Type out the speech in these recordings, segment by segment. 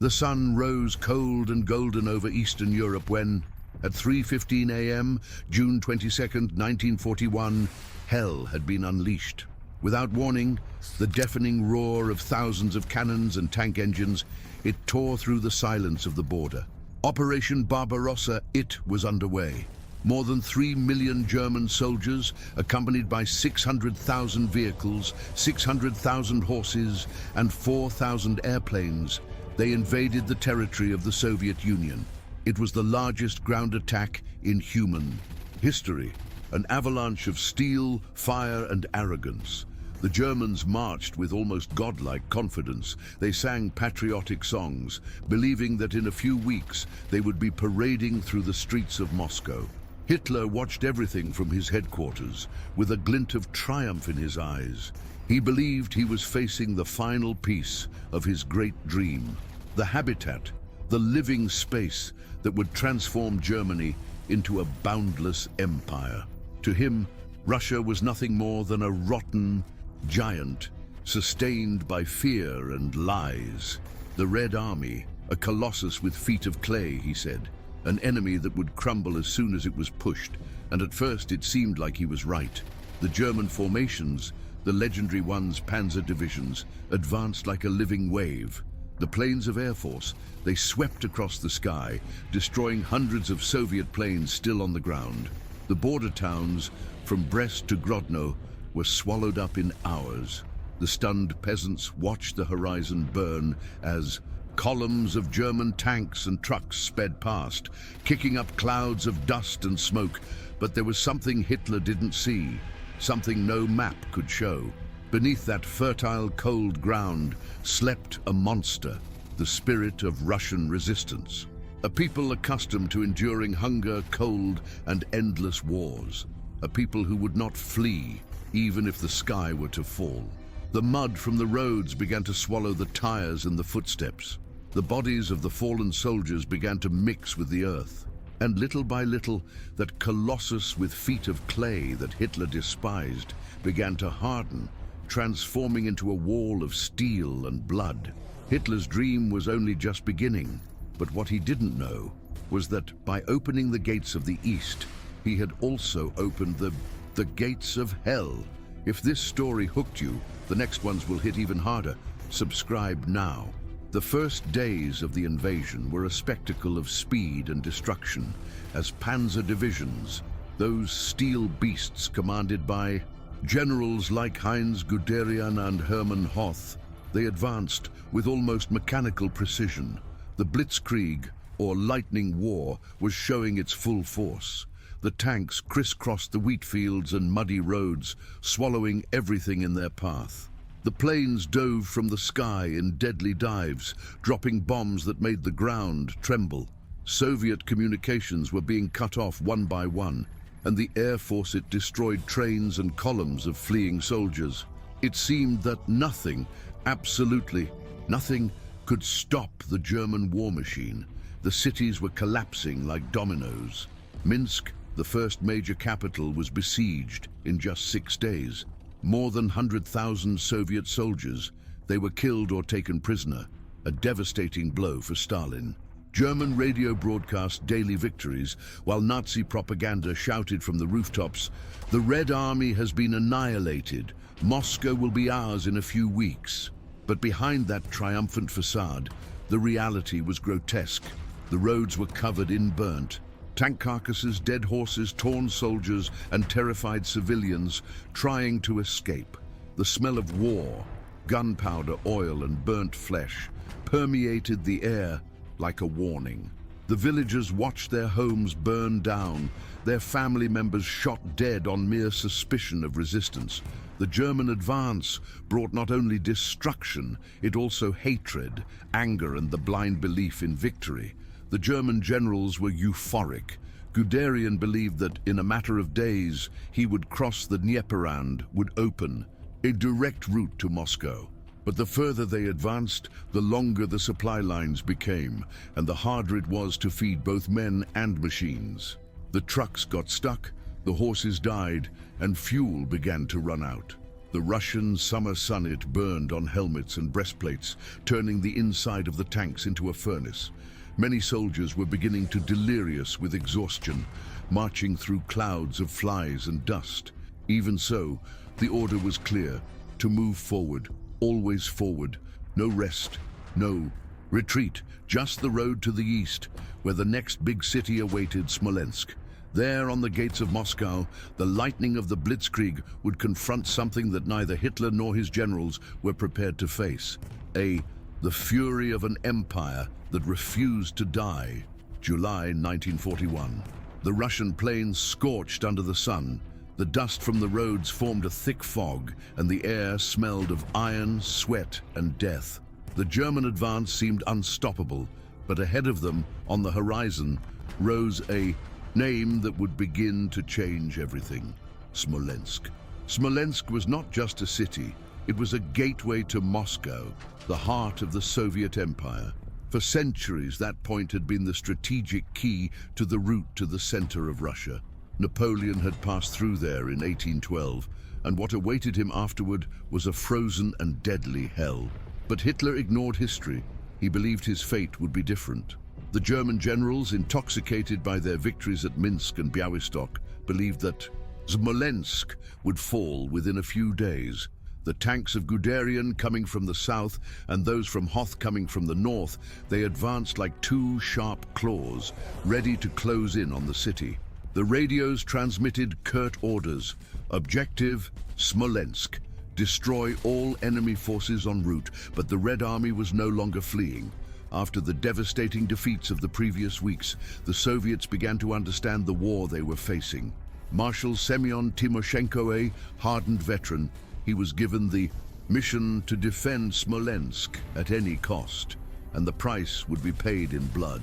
The sun rose cold and golden over Eastern Europe when, at 3:15 a.m., June 22nd, 1941, hell had been unleashed. Without warning, the deafening roar of thousands of cannons and tank engines, it tore through the silence of the border. Operation Barbarossa, it was underway. More than 3 million German soldiers, accompanied by 600,000 vehicles, 600,000 horses, and 4,000 airplanes, they invaded the territory of the Soviet Union. It was the largest ground attack in human history, an avalanche of steel, fire, and arrogance. The Germans marched with almost godlike confidence. They sang patriotic songs, believing that in a few weeks they would be parading through the streets of Moscow. Hitler watched everything from his headquarters, with a glint of triumph in his eyes. He believed he was facing the final piece of his great dream, the habitat, the living space that would transform Germany into a boundless empire. To him, Russia was nothing more than a rotten giant, sustained by fear and lies. The Red Army, a colossus with feet of clay, he said, an enemy that would crumble as soon as it was pushed, and at first it seemed like he was right. The German formations, the legendary ones, Panzer divisions, advanced like a living wave. The planes of Air Force, they swept across the sky, destroying hundreds of Soviet planes still on the ground. The border towns, from Brest to Grodno, were swallowed up in hours. The stunned peasants watched the horizon burn as columns of German tanks and trucks sped past, kicking up clouds of dust and smoke. But there was something Hitler didn't see, something no map could show. Beneath that fertile, cold ground slept a monster, the spirit of Russian resistance. A people accustomed to enduring hunger, cold, and endless wars. A people who would not flee, even if the sky were to fall. The mud from the roads began to swallow the tires and the footsteps. The bodies of the fallen soldiers began to mix with the earth. And little by little, that colossus with feet of clay that Hitler despised began to harden, transforming into a wall of steel and blood. Hitler's dream was only just beginning, but what he didn't know was that by opening the gates of the East, he had also opened the gates of hell. If this story hooked you, the next ones will hit even harder. Subscribe now. The first days of the invasion were a spectacle of speed and destruction as Panzer divisions, those steel beasts commanded by generals like Heinz Guderian and Hermann Hoth, they advanced with almost mechanical precision. The Blitzkrieg, or lightning war, was showing its full force. The tanks crisscrossed the wheat fields and muddy roads, swallowing everything in their path. The planes dove from the sky in deadly dives, dropping bombs that made the ground tremble. Soviet communications were being cut off one by one, and the Air Force, it destroyed trains and columns of fleeing soldiers. It seemed that nothing, absolutely nothing, could stop the German war machine. The cities were collapsing like dominoes. Minsk, the first major capital, was besieged in just 6 days. More than 100,000 Soviet soldiers, they were killed or taken prisoner, a devastating blow for Stalin. German radio broadcast daily victories, while Nazi propaganda shouted from the rooftops, "The Red Army has been annihilated. Moscow will be ours in a few weeks." But behind that triumphant facade, the reality was grotesque. The roads were covered in burnt. Tank carcasses, dead horses, torn soldiers, and terrified civilians trying to escape. The smell of war, gunpowder, oil, and burnt flesh permeated the air like a warning. The villagers watched their homes burn down, their family members shot dead on mere suspicion of resistance. The German advance brought not only destruction, it also hatred, anger, and the blind belief in victory. The German generals were euphoric. Guderian believed that in a matter of days he would cross the Dnieper and would open a direct route to Moscow. But the further they advanced, the longer the supply lines became, and the harder it was to feed both men and machines. The trucks got stuck, the horses died, and fuel began to run out. The Russian summer sun burned on helmets and breastplates, turning the inside of the tanks into a furnace. Many soldiers were beginning to delirious with exhaustion, marching through clouds of flies and dust. Even so, the order was clear: to move forward, always forward. No rest, no retreat, just the road to the east, where the next big city awaited: Smolensk. There, on the gates of Moscow, the lightning of the Blitzkrieg would confront something that neither Hitler nor his generals were prepared to face. The fury of an empire that refused to die. July 1941. The Russian plains scorched under the sun. The dust from the roads formed a thick fog, and the air smelled of iron, sweat, and death. The German advance seemed unstoppable, but ahead of them, on the horizon, rose a name that would begin to change everything: Smolensk. Smolensk was not just a city, it was a gateway to Moscow, the heart of the Soviet Empire. For centuries, that point had been the strategic key to the route to the center of Russia. Napoleon had passed through there in 1812, and what awaited him afterward was a frozen and deadly hell. But Hitler ignored history. He believed his fate would be different. The German generals, intoxicated by their victories at Minsk and Białystok, believed that Smolensk would fall within a few days. The tanks of Guderian coming from the south and those from Hoth coming from the north, they advanced like two sharp claws, ready to close in on the city. The radios transmitted curt orders: objective, Smolensk. Destroy all enemy forces en route. But the Red Army was no longer fleeing. After the devastating defeats of the previous weeks, the Soviets began to understand the war they were facing. Marshal Semyon Timoshenko, a hardened veteran, he was given the mission to defend Smolensk at any cost, and the price would be paid in blood.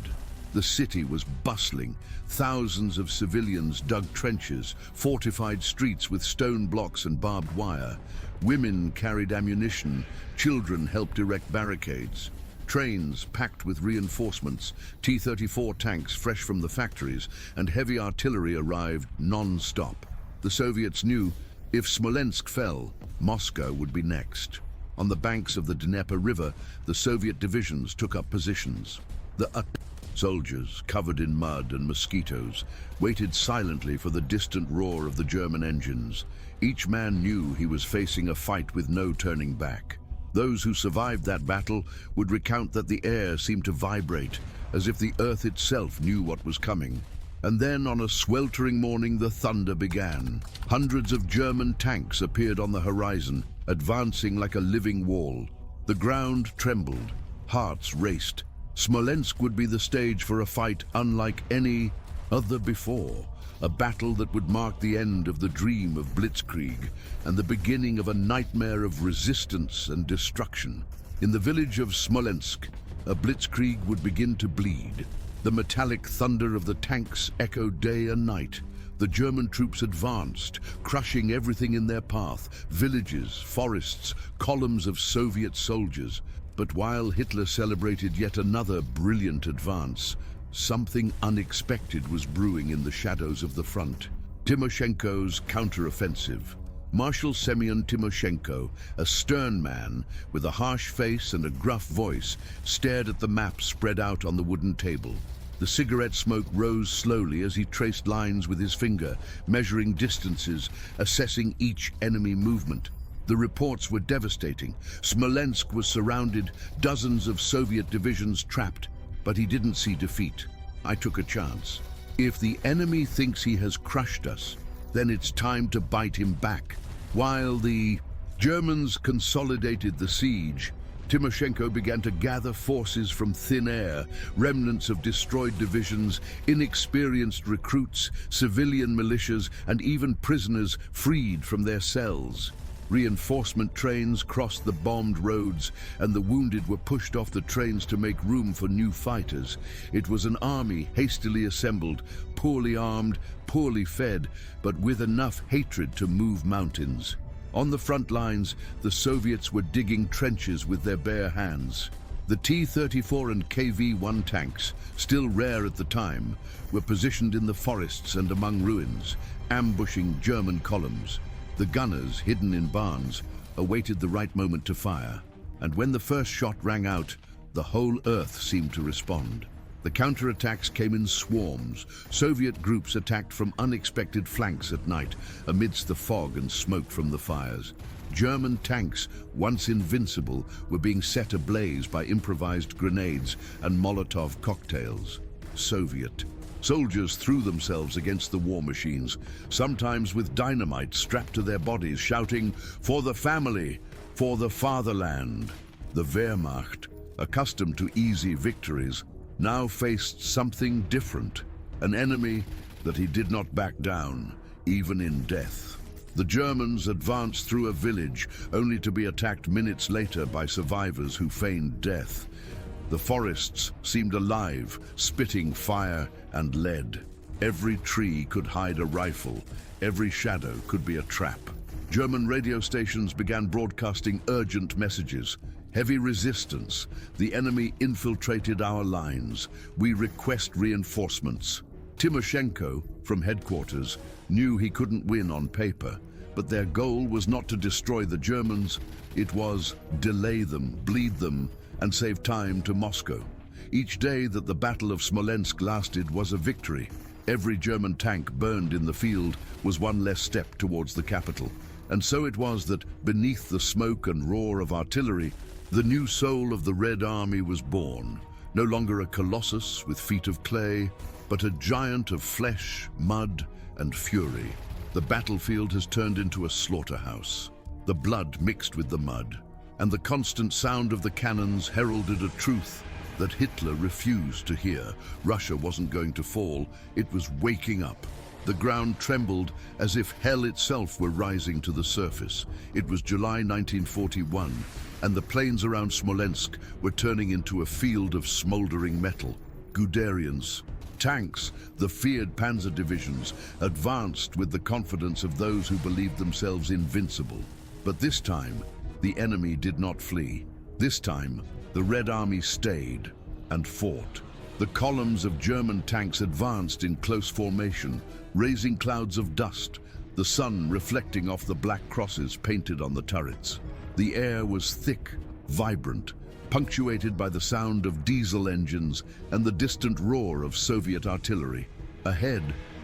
The city was bustling. Thousands of civilians dug trenches, fortified streets with stone blocks and barbed wire. Women carried ammunition, children helped erect barricades. Trains packed with reinforcements, T-34 tanks fresh from the factories, and heavy artillery arrived non-stop. The Soviets knew if Smolensk fell, Moscow would be next. On the banks of the Dnieper River, the Soviet divisions took up positions. The soldiers, covered in mud and mosquitoes, waited silently for the distant roar of the German engines. Each man knew he was facing a fight with no turning back. Those who survived that battle would recount that the air seemed to vibrate, as if the earth itself knew what was coming. And then, on a sweltering morning, the thunder began. Hundreds of German tanks appeared on the horizon, advancing like a living wall. The ground trembled, hearts raced. Smolensk would be the stage for a fight unlike any other before. A battle that would mark the end of the dream of Blitzkrieg and the beginning of a nightmare of resistance and destruction. In the village of Smolensk, a Blitzkrieg would begin to bleed. The metallic thunder of the tanks echoed day and night. The German troops advanced, crushing everything in their path: villages, forests, columns of Soviet soldiers. But while Hitler celebrated yet another brilliant advance, something unexpected was brewing in the shadows of the front. Timoshenko's counteroffensive. Marshal Semyon Timoshenko, a stern man with a harsh face and a gruff voice, stared at the map spread out on the wooden table. The cigarette smoke rose slowly as he traced lines with his finger, measuring distances, assessing each enemy movement. The reports were devastating. Smolensk was surrounded, dozens of Soviet divisions trapped. But he didn't see defeat. I took a chance. If the enemy thinks he has crushed us, then it's time to bite him back. While the Germans consolidated the siege, Timoshenko began to gather forces from thin air, remnants of destroyed divisions, inexperienced recruits, civilian militias, and even prisoners freed from their cells. Reinforcement trains crossed the bombed roads, and the wounded were pushed off the trains to make room for new fighters. It was an army hastily assembled, poorly armed, poorly fed, but with enough hatred to move mountains. On the front lines, the Soviets were digging trenches with their bare hands. The T-34 and KV-1 tanks, still rare at the time, were positioned in the forests and among ruins, ambushing German columns. The gunners, hidden in barns, awaited the right moment to fire, and when the first shot rang out, the whole earth seemed to respond. The counterattacks came in swarms. Soviet groups attacked from unexpected flanks at night, amidst the fog and smoke from the fires. German tanks, once invincible, were being set ablaze by improvised grenades and Molotov cocktails. Soviet soldiers threw themselves against the war machines, sometimes with dynamite strapped to their bodies, shouting, "For the family, for the fatherland." The Wehrmacht, accustomed to easy victories, now faced something different, an enemy that he did not back down, even in death. The Germans advanced through a village, only to be attacked minutes later by survivors who feigned death. The forests seemed alive, spitting fire and lead. Every tree could hide a rifle, every shadow could be a trap. German radio stations began broadcasting urgent messages. Heavy resistance. The enemy infiltrated our lines. We request reinforcements. Timoshenko, from headquarters, knew he couldn't win on paper, but their goal was not to destroy the Germans. It was delay them, bleed them, and save time to Moscow. Each day that the Battle of Smolensk lasted was a victory. Every German tank burned in the field was one less step towards the capital. And so it was that, beneath the smoke and roar of artillery, the new soul of the Red Army was born, no longer a colossus with feet of clay, but a giant of flesh, mud, and fury. The battlefield has turned into a slaughterhouse. The blood mixed with the mud, and the constant sound of the cannons heralded a truth that Hitler refused to hear. Russia wasn't going to fall, it was waking up. The ground trembled as if hell itself were rising to the surface. It was July 1941, and the plains around Smolensk were turning into a field of smoldering metal. Guderians, tanks, the feared Panzer divisions, advanced with the confidence of those who believed themselves invincible. But this time, the enemy did not flee. This time, the Red Army stayed and fought. The columns of German tanks advanced in close formation, raising clouds of dust, the sun reflecting off the black crosses painted on the turrets. The air was thick, vibrant, punctuated by the sound of diesel engines and the distant roar of Soviet artillery. Ahead,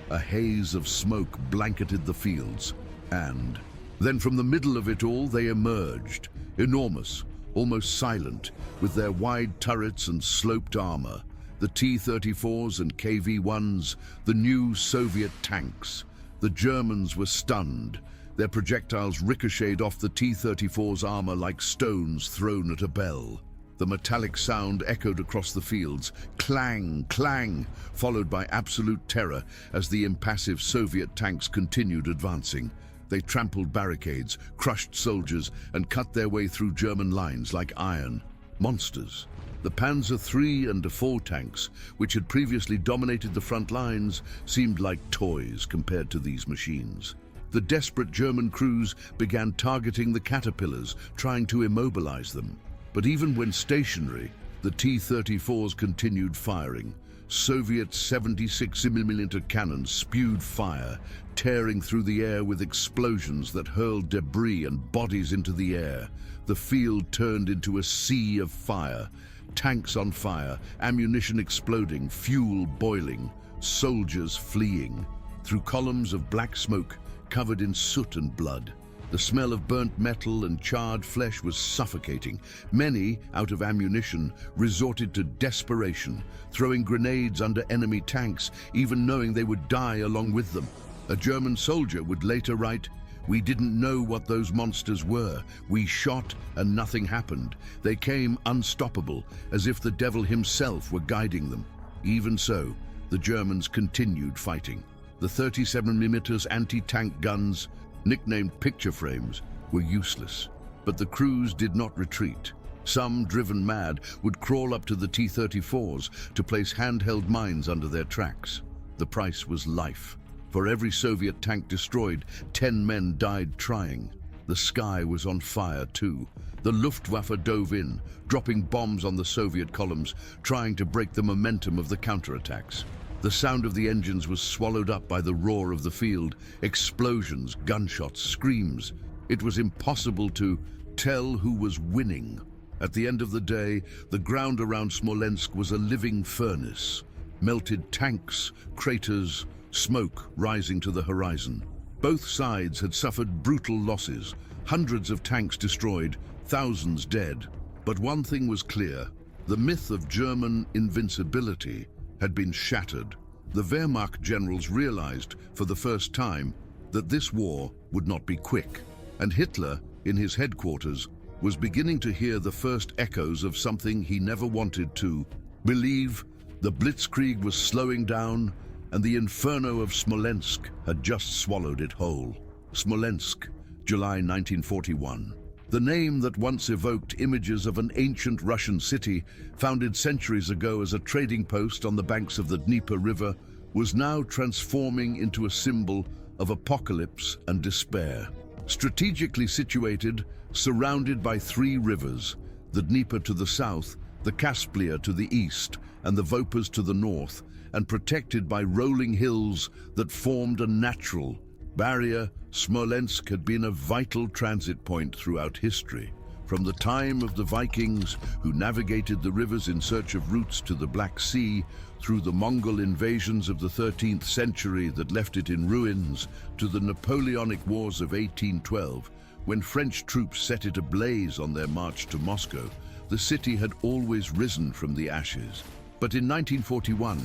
a haze of smoke blanketed the fields, and then from the middle of it all they emerged, enormous, almost silent, with their wide turrets and sloped armor. The T-34s and KV-1s, the new Soviet tanks. The Germans were stunned. Their projectiles ricocheted off the T-34's armor like stones thrown at a bell. The metallic sound echoed across the fields, clang, clang, followed by absolute terror as the impassive Soviet tanks continued advancing. They trampled barricades, crushed soldiers, and cut their way through German lines like iron. Monsters. The Panzer III and IV tanks, which had previously dominated the front lines, seemed like toys compared to these machines. The desperate German crews began targeting the caterpillars, trying to immobilize them. But even when stationary, the T-34s continued firing. Soviet 76mm cannons spewed fire, tearing through the air with explosions that hurled debris and bodies into the air. The field turned into a sea of fire. Tanks on fire, ammunition exploding, fuel boiling, soldiers fleeing. Through columns of black smoke, covered in soot and blood. The smell of burnt metal and charred flesh was suffocating. Many, out of ammunition, resorted to desperation, throwing grenades under enemy tanks, even knowing they would die along with them. A German soldier would later write, "We didn't know what those monsters were. We shot and nothing happened. They came unstoppable, as if the devil himself were guiding them." Even so, the Germans continued fighting. The 37mm anti-tank guns, nicknamed picture frames, were useless. But the crews did not retreat. Some, driven mad, would crawl up to the T-34s to place handheld mines under their tracks. The price was life. For every Soviet tank destroyed, 10 men died trying. The sky was on fire too. The Luftwaffe dove in, dropping bombs on the Soviet columns, trying to break the momentum of the counterattacks. The sound of the engines was swallowed up by the roar of the field, explosions, gunshots, screams. It was impossible to tell who was winning. At the end of the day, the ground around Smolensk was a living furnace. Melted tanks, craters, smoke rising to the horizon. Both sides had suffered brutal losses, hundreds of tanks destroyed, thousands dead. But one thing was clear: the myth of German invincibility had been shattered. The Wehrmacht generals realized for the first time that this war would not be quick. And Hitler, in his headquarters, was beginning to hear the first echoes of something he never wanted to believe. The blitzkrieg was slowing down, and the inferno of Smolensk had just swallowed it whole. Smolensk, July 1941. The name that once evoked images of an ancient Russian city, founded centuries ago as a trading post on the banks of the Dnieper River, was now transforming into a symbol of apocalypse and despair. Strategically situated, surrounded by three rivers, the Dnieper to the south, the Casplia to the east, and the Vopers to the north, and protected by rolling hills that formed a natural barrier, Smolensk had been a vital transit point throughout history. From the time of the Vikings, who navigated the rivers in search of routes to the Black Sea, through the Mongol invasions of the 13th century that left it in ruins, to the Napoleonic Wars of 1812, when French troops set it ablaze on their march to Moscow, the city had always risen from the ashes. But in 1941,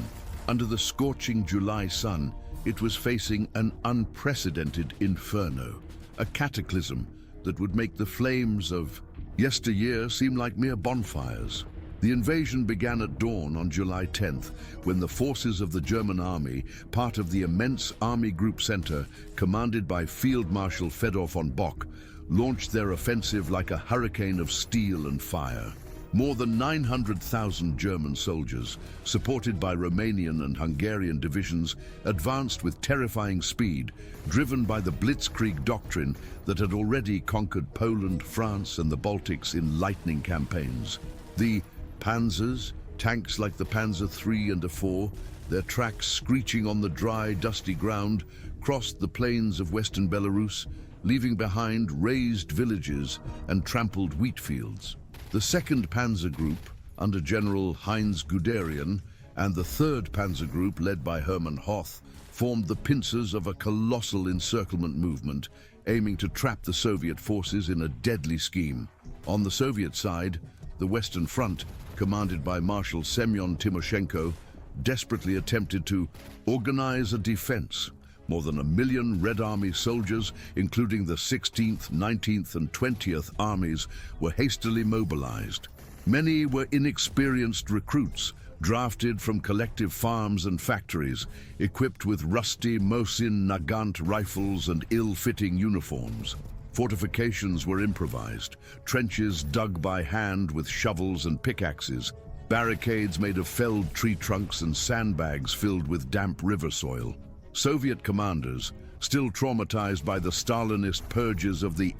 under the scorching July sun, it was facing an unprecedented inferno, a cataclysm that would make the flames of yesteryear seem like mere bonfires. The invasion began at dawn on July 10th, when the forces of the German army, part of the immense Army Group Center, commanded by Field Marshal Fedor von Bock, launched their offensive like a hurricane of steel and fire. More than 900,000 German soldiers, supported by Romanian and Hungarian divisions, advanced with terrifying speed, driven by the Blitzkrieg doctrine that had already conquered Poland, France, and the Baltics in lightning campaigns. The Panzers, tanks like the Panzer III and IV, their tracks screeching on the dry, dusty ground, crossed the plains of western Belarus, leaving behind raised villages and trampled wheat fields. The 2nd Panzer Group, under General Heinz Guderian, and the 3rd Panzer Group, led by Hermann Hoth, formed the pincers of a colossal encirclement movement, aiming to trap the Soviet forces in a deadly scheme. On the Soviet side, the Western Front, commanded by Marshal Semyon Timoshenko, desperately attempted to organize a defense. More than 1 million Red Army soldiers, including the 16th, 19th, and 20th Armies, were hastily mobilized. Many were inexperienced recruits, drafted from collective farms and factories, equipped with rusty Mosin Nagant rifles and ill-fitting uniforms. Fortifications were improvised, trenches dug by hand with shovels and pickaxes, barricades made of felled tree trunks and sandbags filled with damp river soil. Soviet commanders, still traumatized by the Stalinist purges of the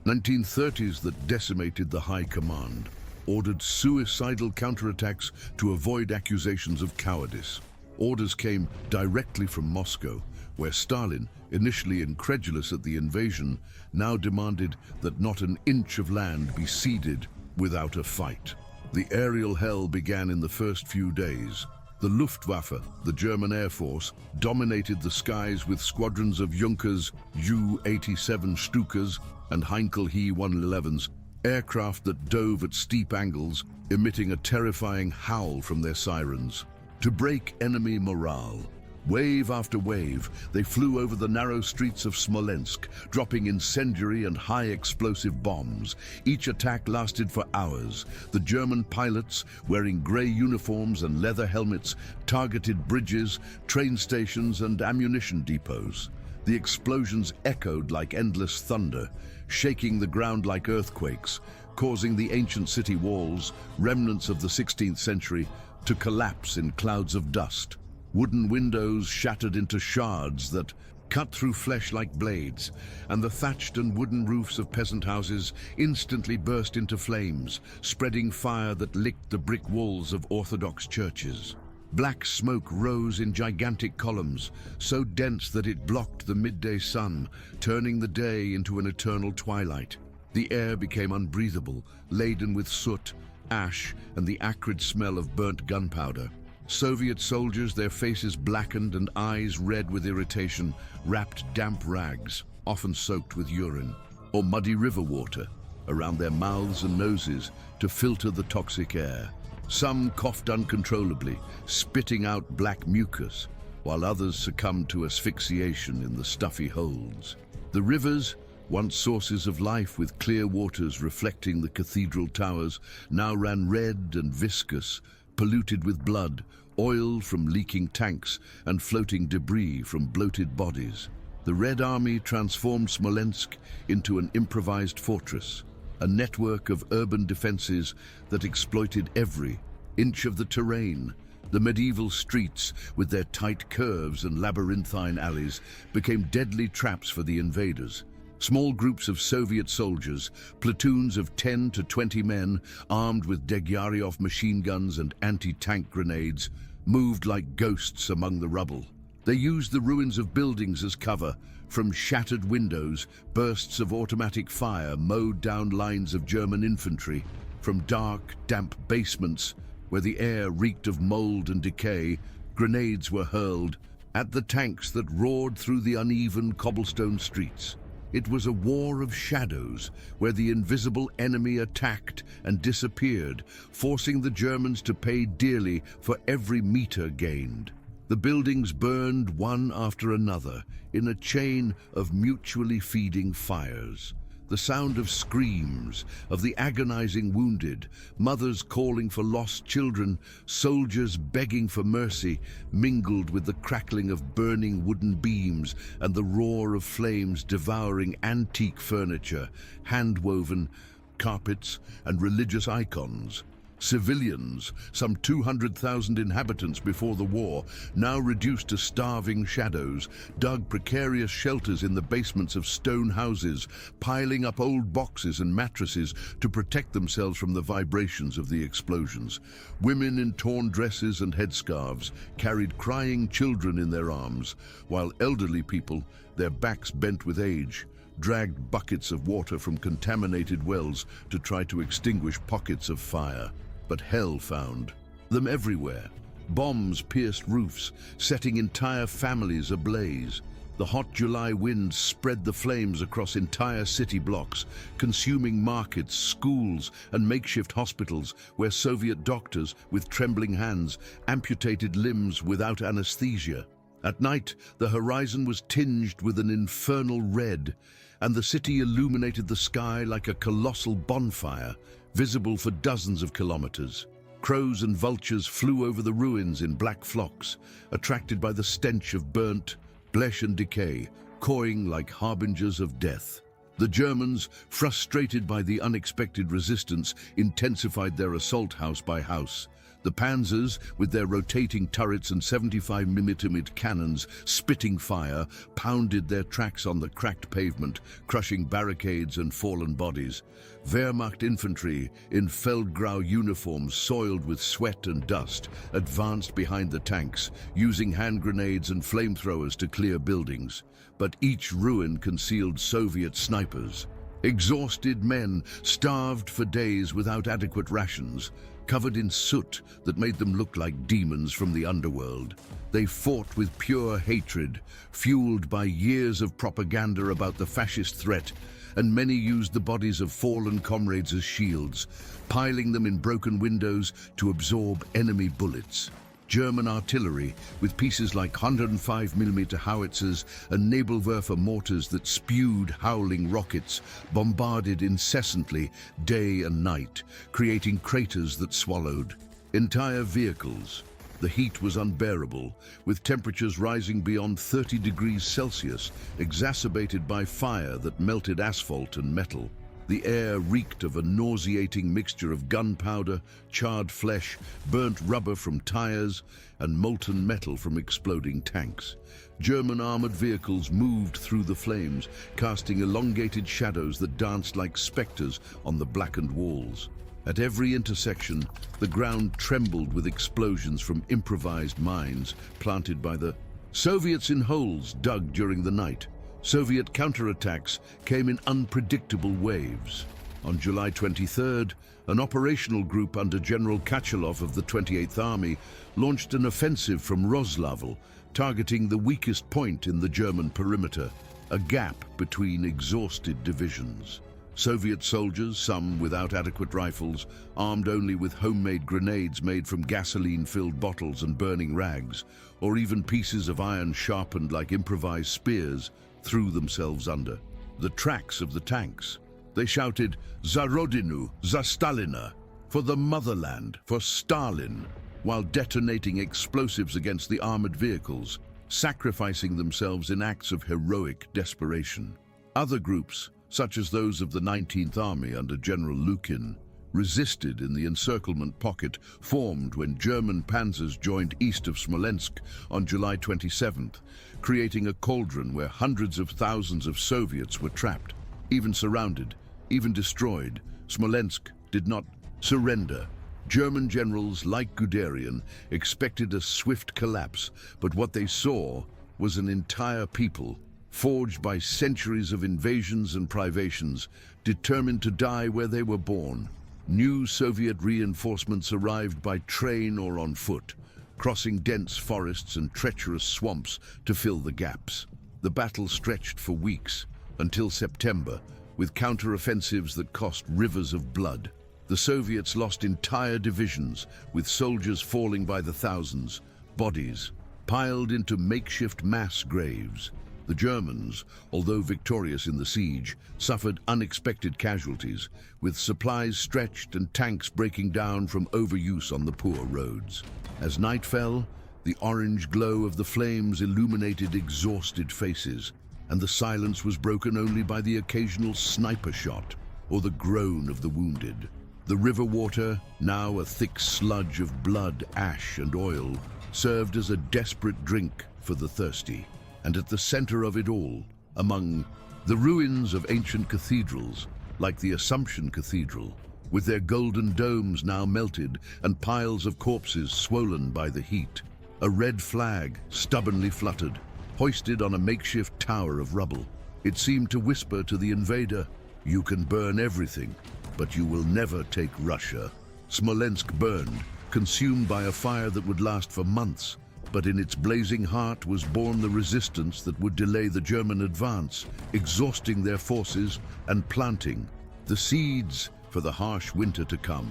1930s that decimated the high command, ordered suicidal counterattacks to avoid accusations of cowardice. Orders came directly from Moscow, where Stalin, initially incredulous at the invasion, now demanded that not an inch of land be ceded without a fight. The aerial hell began in the first few days. The Luftwaffe, the German Air Force, dominated the skies with squadrons of Junkers Ju-87 Stukas and Heinkel He-111s, aircraft that dove at steep angles, emitting a terrifying howl from their sirens. To break enemy morale, wave after wave, they flew over the narrow streets of Smolensk, dropping incendiary and high-explosive bombs. Each attack lasted for hours. The German pilots, wearing grey uniforms and leather helmets, targeted bridges, train stations, and ammunition depots. The explosions echoed like endless thunder, shaking the ground like earthquakes, causing the ancient city walls, remnants of the 16th century, to collapse in clouds of dust. Wooden windows shattered into shards that cut through flesh like blades, and the thatched and wooden roofs of peasant houses instantly burst into flames, spreading fire that licked the brick walls of Orthodox churches. Black smoke rose in gigantic columns, so dense that it blocked the midday sun, turning the day into an eternal twilight. The air became unbreathable, laden with soot, ash, and the acrid smell of burnt gunpowder. Soviet soldiers, their faces blackened and eyes red with irritation, wrapped damp rags, often soaked with urine, or muddy river water, around their mouths and noses to filter the toxic air. Some coughed uncontrollably, spitting out black mucus, while others succumbed to asphyxiation in the stuffy holds. The rivers, once sources of life with clear waters reflecting the cathedral towers, now ran red and viscous, polluted with blood, oil from leaking tanks, and floating debris from bloated bodies. The Red Army transformed Smolensk into an improvised fortress, a network of urban defenses that exploited every inch of the terrain. The medieval streets, with their tight curves and labyrinthine alleys, became deadly traps for the invaders. Small groups of Soviet soldiers, platoons of 10 to 20 men, armed with Degyaryov machine guns and anti-tank grenades, moved like ghosts among the rubble. They used the ruins of buildings as cover. From shattered windows, bursts of automatic fire mowed down lines of German infantry. From dark, damp basements, where the air reeked of mold and decay, grenades were hurled at the tanks that roared through the uneven cobblestone streets. It was a war of shadows, where the invisible enemy attacked and disappeared, forcing the Germans to pay dearly for every meter gained. The buildings burned one after another in a chain of mutually feeding fires. The sound of screams, of the agonizing wounded, mothers calling for lost children, soldiers begging for mercy, mingled with the crackling of burning wooden beams and the roar of flames devouring antique furniture, hand-woven carpets, and religious icons. Civilians, some 200,000 inhabitants before the war, now reduced to starving shadows, dug precarious shelters in the basements of stone houses, piling up old boxes and mattresses to protect themselves from the vibrations of the explosions. Women in torn dresses and headscarves carried crying children in their arms, while elderly people, their backs bent with age, dragged buckets of water from contaminated wells to try to extinguish pockets of fire. But hell found them everywhere. Bombs pierced roofs, setting entire families ablaze. The hot July wind spread the flames across entire city blocks, consuming markets, schools, and makeshift hospitals where Soviet doctors, with trembling hands, amputated limbs without anesthesia. At night, the horizon was tinged with an infernal red, and the city illuminated the sky like a colossal bonfire, visible for dozens of kilometers. Crows and vultures flew over the ruins in black flocks, attracted by the stench of burnt flesh and decay, cawing like harbingers of death. The Germans, frustrated by the unexpected resistance, intensified their assault house by house. The Panzers, with their rotating turrets and 75mm cannons spitting fire, pounded their tracks on the cracked pavement, crushing barricades and fallen bodies. Wehrmacht infantry, in Feldgrau uniforms soiled with sweat and dust, advanced behind the tanks, using hand grenades and flamethrowers to clear buildings. But each ruin concealed Soviet snipers. Exhausted men, starved for days without adequate rations, covered in soot that made them look like demons from the underworld. They fought with pure hatred, fueled by years of propaganda about the fascist threat, and many used the bodies of fallen comrades as shields, piling them in broken windows to absorb enemy bullets. German artillery, with pieces like 105mm howitzers and Nebelwerfer mortars that spewed howling rockets, bombarded incessantly day and night, creating craters that swallowed entire vehicles. The heat was unbearable, with temperatures rising beyond 30 degrees Celsius, exacerbated by fire that melted asphalt and metal. The air reeked of a nauseating mixture of gunpowder, charred flesh, burnt rubber from tires, and molten metal from exploding tanks. German armored vehicles moved through the flames, casting elongated shadows that danced like specters on the blackened walls. At every intersection, the ground trembled with explosions from improvised mines planted by the Soviets in holes dug during the night. Soviet counterattacks came in unpredictable waves. On July 23rd, an operational group under General Kachalov of the 28th Army launched an offensive from Roslavl, targeting the weakest point in the German perimeter, a gap between exhausted divisions. Soviet soldiers, some without adequate rifles, armed only with homemade grenades made from gasoline-filled bottles and burning rags, or even pieces of iron sharpened like improvised spears, threw themselves under the tracks of the tanks. They shouted, "Za Rodinu, za Stalina," for the motherland, for Stalin, while detonating explosives against the armored vehicles, sacrificing themselves in acts of heroic desperation. Other groups, such as those of the 19th Army under General Lukin, resisted in the encirclement pocket formed when German Panzers joined east of Smolensk on July 27th, creating a cauldron where hundreds of thousands of Soviets were trapped. Even surrounded, even destroyed, Smolensk did not surrender. German generals like Guderian expected a swift collapse, but what they saw was an entire people, forged by centuries of invasions and privations, determined to die where they were born. New Soviet reinforcements arrived by train or on foot, crossing dense forests and treacherous swamps to fill the gaps. The battle stretched for weeks, until September, with counter-offensives that cost rivers of blood. The Soviets lost entire divisions, with soldiers falling by the thousands, bodies piled into makeshift mass graves. The Germans, although victorious in the siege, suffered unexpected casualties, with supplies stretched and tanks breaking down from overuse on the poor roads. As night fell, the orange glow of the flames illuminated exhausted faces, and the silence was broken only by the occasional sniper shot or the groan of the wounded. The river water, now a thick sludge of blood, ash and oil, served as a desperate drink for the thirsty. And at the center of it all, among the ruins of ancient cathedrals, like the Assumption Cathedral, with their golden domes now melted and piles of corpses swollen by the heat, a red flag stubbornly fluttered, hoisted on a makeshift tower of rubble. It seemed to whisper to the invader, "You can burn everything, but you will never take Russia." Smolensk burned, consumed by a fire that would last for months, but in its blazing heart was born the resistance that would delay the German advance, exhausting their forces and planting the seeds for the harsh winter to come.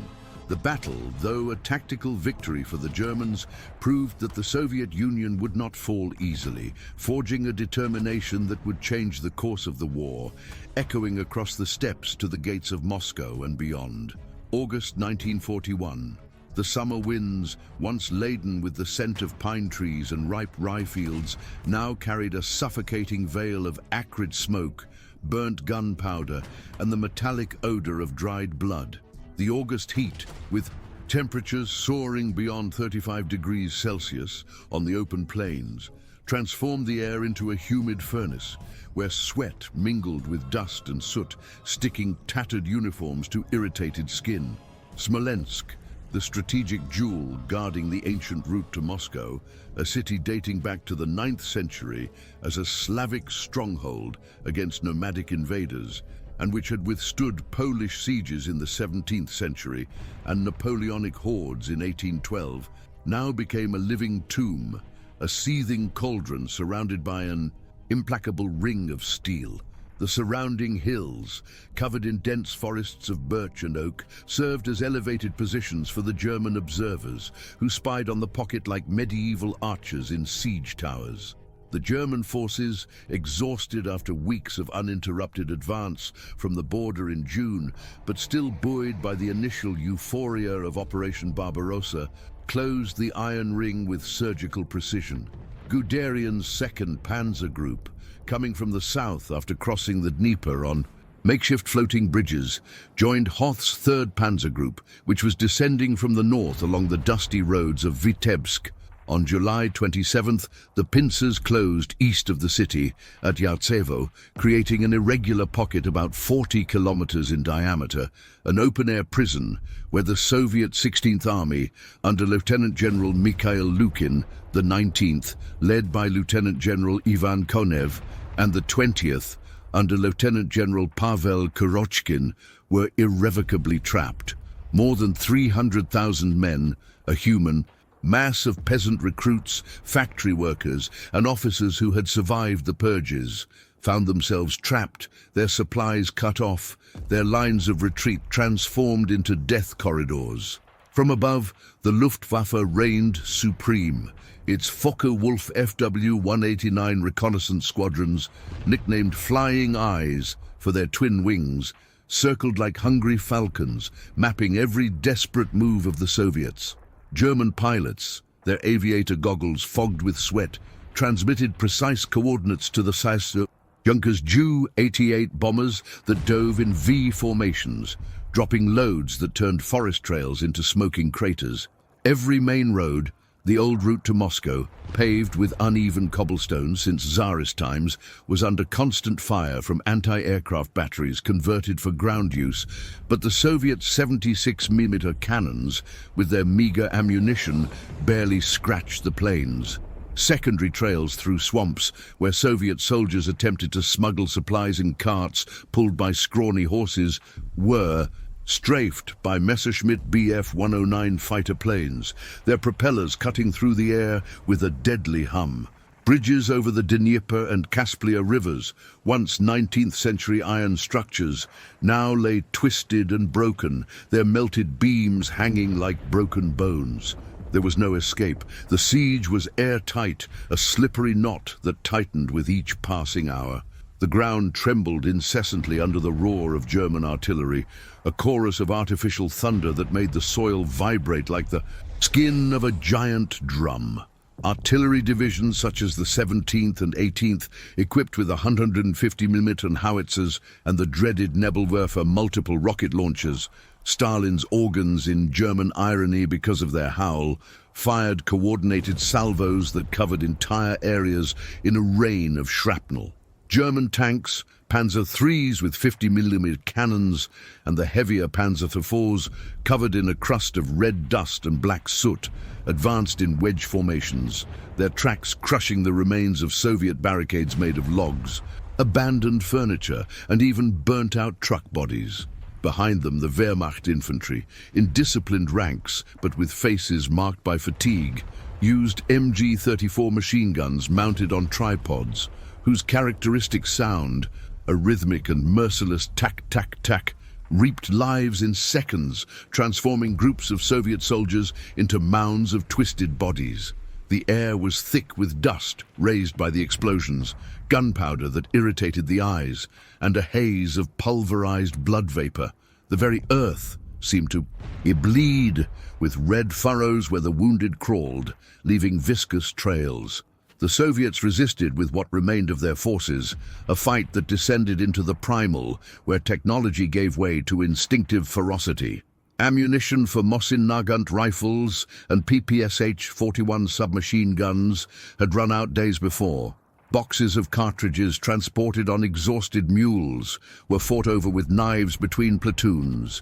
The battle, though a tactical victory for the Germans, proved that the Soviet Union would not fall easily, forging a determination that would change the course of the war, echoing across the steppes to the gates of Moscow and beyond. August 1941. The summer winds, once laden with the scent of pine trees and ripe rye fields, now carried a suffocating veil of acrid smoke, burnt gunpowder, and the metallic odor of dried blood. The August heat, with temperatures soaring beyond 35 degrees Celsius on the open plains, transformed the air into a humid furnace, where sweat mingled with dust and soot, sticking tattered uniforms to irritated skin. Smolensk, the strategic jewel guarding the ancient route to Moscow, a city dating back to the 9th century as a Slavic stronghold against nomadic invaders, and which had withstood Polish sieges in the 17th century and Napoleonic hordes in 1812, now became a living tomb, a seething cauldron surrounded by an implacable ring of steel. The surrounding hills, covered in dense forests of birch and oak, served as elevated positions for the German observers, who spied on the pocket like medieval archers in siege towers. The German forces, exhausted after weeks of uninterrupted advance from the border in June, but still buoyed by the initial euphoria of Operation Barbarossa, closed the Iron Ring with surgical precision. Guderian's 2nd Panzer Group, coming from the south after crossing the Dnieper on makeshift floating bridges, joined Hoth's 3rd Panzer Group, which was descending from the north along the dusty roads of Vitebsk. On July 27th, the pincers closed east of the city at Yartsevo, creating an irregular pocket about 40 kilometers in diameter, an open-air prison where the Soviet 16th Army, under Lieutenant General Mikhail Lukin, the 19th, led by Lieutenant General Ivan Konev, and the 20th, under Lieutenant General Pavel Kurochkin, were irrevocably trapped. More than 300,000 men, a human mass of peasant recruits, factory workers, and officers who had survived the purges, found themselves trapped, their supplies cut off, their lines of retreat transformed into death corridors. From above, the Luftwaffe reigned supreme. Its Focke-Wulf FW-189 reconnaissance squadrons, nicknamed Flying Eyes for their twin wings, circled like hungry falcons, mapping every desperate move of the Soviets. German pilots, their aviator goggles fogged with sweat, transmitted precise coordinates to the Junkers Ju-88 bombers that dove in V formations, dropping loads that turned forest trails into smoking craters. Every main road, the old route to Moscow, paved with uneven cobblestone since Tsarist times, was under constant fire from anti-aircraft batteries converted for ground use, but the Soviet 76mm cannons, with their meager ammunition, barely scratched the plains. Secondary trails through swamps, where Soviet soldiers attempted to smuggle supplies in carts pulled by scrawny horses, were strafed by Messerschmitt Bf-109 fighter planes, their propellers cutting through the air with a deadly hum. Bridges over the Dnieper and Kaspia rivers, once 19th-century iron structures, now lay twisted and broken, their melted beams hanging like broken bones. There was no escape. The siege was airtight, a slippery knot that tightened with each passing hour. The ground trembled incessantly under the roar of German artillery, a chorus of artificial thunder that made the soil vibrate like the skin of a giant drum. Artillery divisions such as the 17th and 18th, equipped with 150mm howitzers and the dreaded Nebelwerfer multiple rocket launchers, Stalin's organs in German irony because of their howl, fired coordinated salvos that covered entire areas in a rain of shrapnel. German tanks, Panzer IIIs with 50mm cannons, and the heavier Panzer IVs, covered in a crust of red dust and black soot, advanced in wedge formations, their tracks crushing the remains of Soviet barricades made of logs, abandoned furniture, and even burnt-out truck bodies. Behind them, the Wehrmacht infantry, in disciplined ranks but with faces marked by fatigue, used MG-34 machine guns mounted on tripods, whose characteristic sound, a rhythmic and merciless tack-tack-tack, reaped lives in seconds, transforming groups of Soviet soldiers into mounds of twisted bodies. The air was thick with dust raised by the explosions, gunpowder that irritated the eyes, and a haze of pulverized blood vapor. The very earth seemed to bleed, with red furrows where the wounded crawled, leaving viscous trails. The Soviets resisted with what remained of their forces, a fight that descended into the primal, where technology gave way to instinctive ferocity. Ammunition for Mosin Nagant rifles and PPSH-41 submachine guns had run out days before. Boxes of cartridges transported on exhausted mules were fought over with knives between platoons.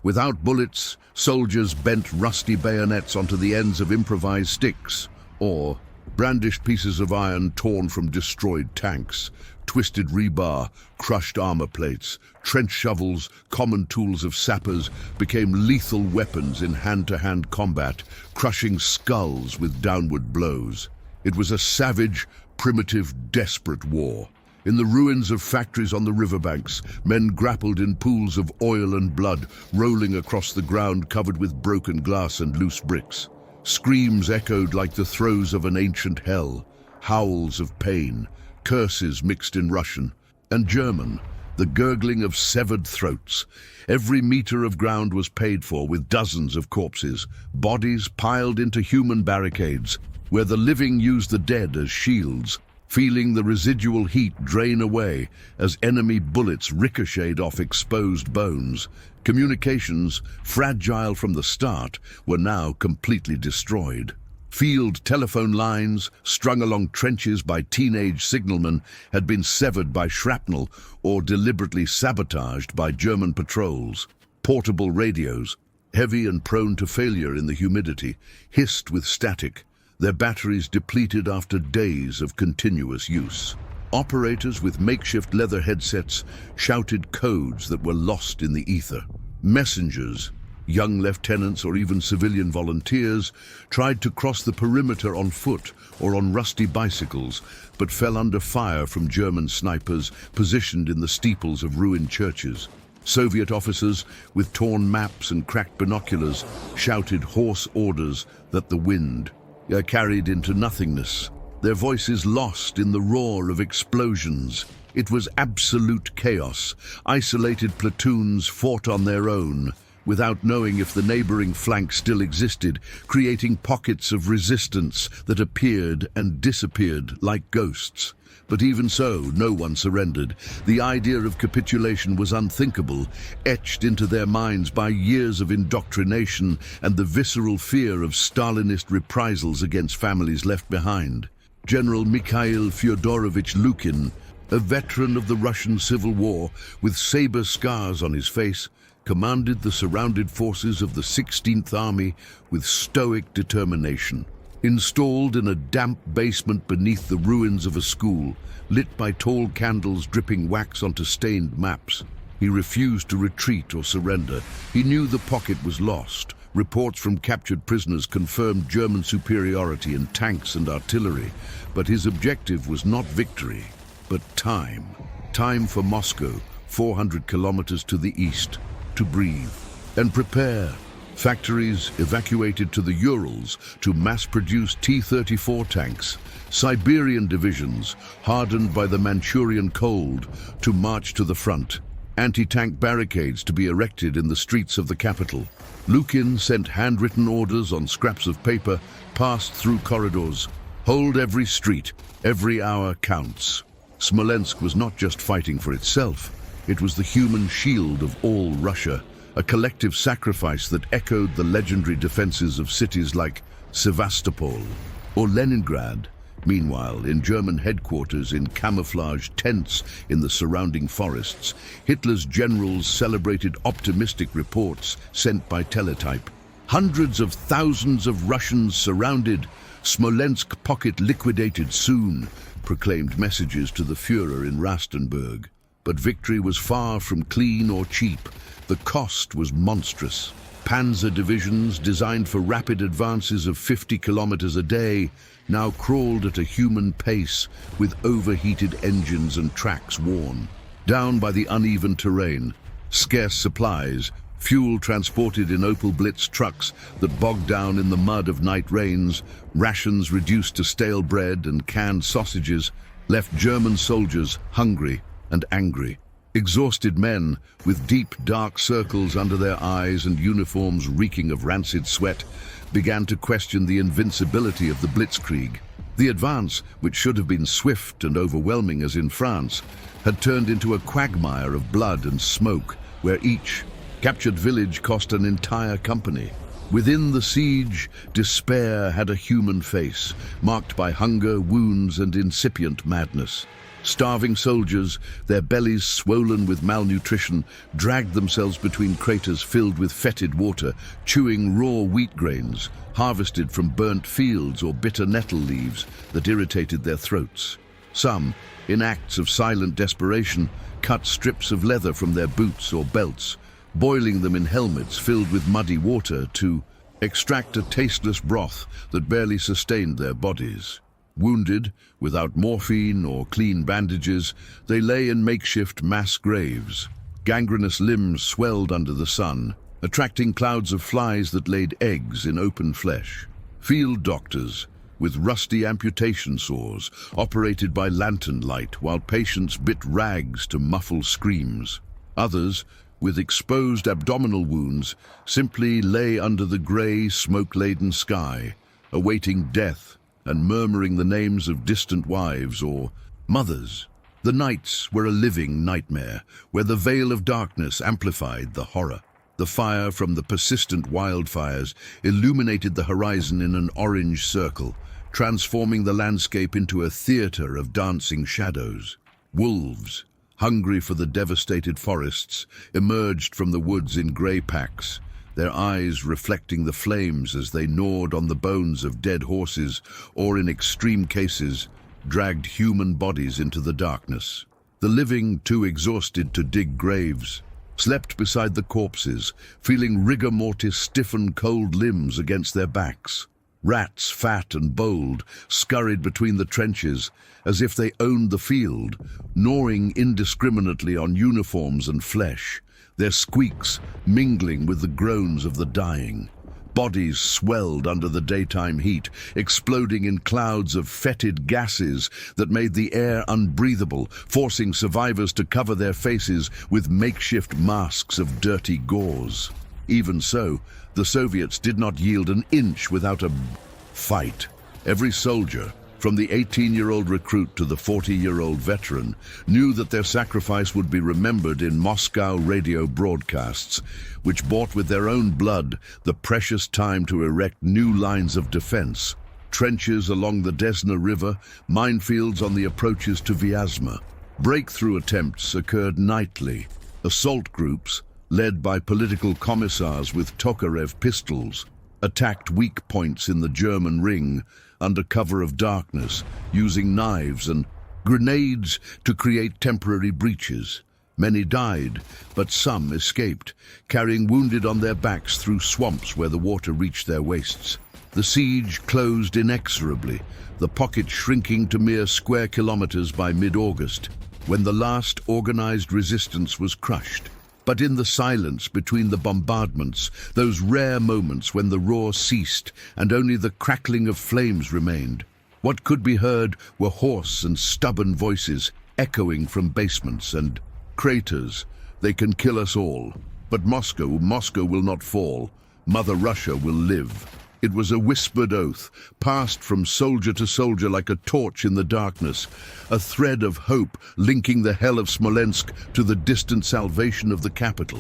Without bullets, soldiers bent rusty bayonets onto the ends of improvised sticks, or brandished pieces of iron torn from destroyed tanks, twisted rebar, crushed armor plates, trench shovels, common tools of sappers, became lethal weapons in hand-to-hand combat, crushing skulls with downward blows. It was a savage, primitive, desperate war. In the ruins of factories on the riverbanks, men grappled in pools of oil and blood, rolling across the ground covered with broken glass and loose bricks. Screams echoed like the throes of an ancient hell, howls of pain, curses mixed in Russian and German, the gurgling of severed throats. Every meter of ground was paid for with dozens of corpses, bodies piled into human barricades, where the living used the dead as shields, feeling the residual heat drain away as enemy bullets ricocheted off exposed bones. Communications, fragile from the start, were now completely destroyed. Field telephone lines, strung along trenches by teenage signalmen, had been severed by shrapnel or deliberately sabotaged by German patrols. Portable radios, heavy and prone to failure in the humidity, hissed with static, their batteries depleted after days of continuous use. Operators with makeshift leather headsets shouted codes that were lost in the ether. Messengers, young lieutenants or even civilian volunteers, tried to cross the perimeter on foot or on rusty bicycles, but fell under fire from German snipers positioned in the steeples of ruined churches. Soviet officers, with torn maps and cracked binoculars, shouted hoarse orders that the wind carried into nothingness, their voices lost in the roar of explosions. It was absolute chaos. Isolated platoons fought on their own, without knowing if the neighboring flank still existed, creating pockets of resistance that appeared and disappeared like ghosts. But even so, no one surrendered. The idea of capitulation was unthinkable, etched into their minds by years of indoctrination and the visceral fear of Stalinist reprisals against families left behind. General Mikhail Fyodorovich Lukin, a veteran of the Russian Civil War with saber scars on his face, commanded the surrounded forces of the 16th Army with stoic determination. Installed in a damp basement beneath the ruins of a school, lit by tall candles dripping wax onto stained maps, he refused to retreat or surrender. He knew the pocket was lost. Reports from captured prisoners confirmed German superiority in tanks and artillery, but his objective was not victory, but time. Time for Moscow, 400 kilometers to the east, to breathe and prepare. Factories evacuated to the Urals to mass-produce T-34 tanks, Siberian divisions hardened by the Manchurian cold to march to the front, anti-tank barricades to be erected in the streets of the capital. Lukin sent handwritten orders on scraps of paper passed through corridors. Hold every street, every hour counts. Smolensk was not just fighting for itself, it was the human shield of all Russia, a collective sacrifice that echoed the legendary defenses of cities like Sevastopol or Leningrad. Meanwhile, in German headquarters in camouflaged tents in the surrounding forests, Hitler's generals celebrated optimistic reports sent by teletype. Hundreds of thousands of Russians surrounded, Smolensk pocket liquidated soon, proclaimed messages to the Führer in Rastenburg. But victory was far from clean or cheap. The cost was monstrous. Panzer divisions designed for rapid advances of 50 kilometers a day now crawled at a human pace with overheated engines and tracks worn. Down by the uneven terrain, scarce supplies, fuel transported in Opel Blitz trucks that bogged down in the mud of night rains, rations reduced to stale bread and canned sausages, left German soldiers hungry and angry. Exhausted men, with deep, dark circles under their eyes and uniforms reeking of rancid sweat, began to question the invincibility of the blitzkrieg. The advance, which should have been swift and overwhelming as in France, had turned into a quagmire of blood and smoke, where each captured village cost an entire company. Within the siege, despair had a human face, marked by hunger, wounds, and incipient madness. Starving soldiers, their bellies swollen with malnutrition, dragged themselves between craters filled with fetid water, chewing raw wheat grains, harvested from burnt fields or bitter nettle leaves that irritated their throats. Some, in acts of silent desperation, cut strips of leather from their boots or belts, boiling them in helmets filled with muddy water to extract a tasteless broth that barely sustained their bodies. Wounded, without morphine or clean bandages, they lay in makeshift mass graves. Gangrenous limbs swelled under the sun, attracting clouds of flies that laid eggs in open flesh. Field doctors, with rusty amputation saws, operated by lantern light while patients bit rags to muffle screams. Others, with exposed abdominal wounds, simply lay under the grey, smoke-laden sky, awaiting death and murmuring the names of distant wives or mothers. The nights were a living nightmare, where the veil of darkness amplified the horror. The fire from the persistent wildfires illuminated the horizon in an orange circle, transforming the landscape into a theater of dancing shadows. Wolves, hungry for the devastated forests, emerged from the woods in grey packs, their eyes reflecting the flames as they gnawed on the bones of dead horses or, in extreme cases, dragged human bodies into the darkness. The living, too exhausted to dig graves, slept beside the corpses, feeling rigor mortis stiffen cold limbs against their backs. Rats, fat and bold, scurried between the trenches as if they owned the field, gnawing indiscriminately on uniforms and flesh, their squeaks mingling with the groans of the dying. Bodies swelled under the daytime heat, exploding in clouds of fetid gases that made the air unbreathable, forcing survivors to cover their faces with makeshift masks of dirty gauze. Even so, the Soviets did not yield an inch without a fight. Every soldier, from the 18-year-old recruit to the 40-year-old veteran, knew that their sacrifice would be remembered in Moscow radio broadcasts, which bought with their own blood the precious time to erect new lines of defense. Trenches along the Desna River, minefields on the approaches to Vyazma. Breakthrough attempts occurred nightly. Assault groups, led by political commissars with Tokarev pistols, attacked weak points in the German ring under cover of darkness, using knives and grenades to create temporary breaches. Many died, but some escaped, carrying wounded on their backs through swamps where the water reached their waists. The siege closed inexorably, the pocket shrinking to mere square kilometers by mid-August, when the last organized resistance was crushed. But in the silence between the bombardments, those rare moments when the roar ceased and only the crackling of flames remained, what could be heard were hoarse and stubborn voices echoing from basements and craters. They can kill us all, but Moscow will not fall. Mother Russia will live. It was a whispered oath, passed from soldier to soldier like a torch in the darkness, a thread of hope linking the hell of Smolensk to the distant salvation of the capital.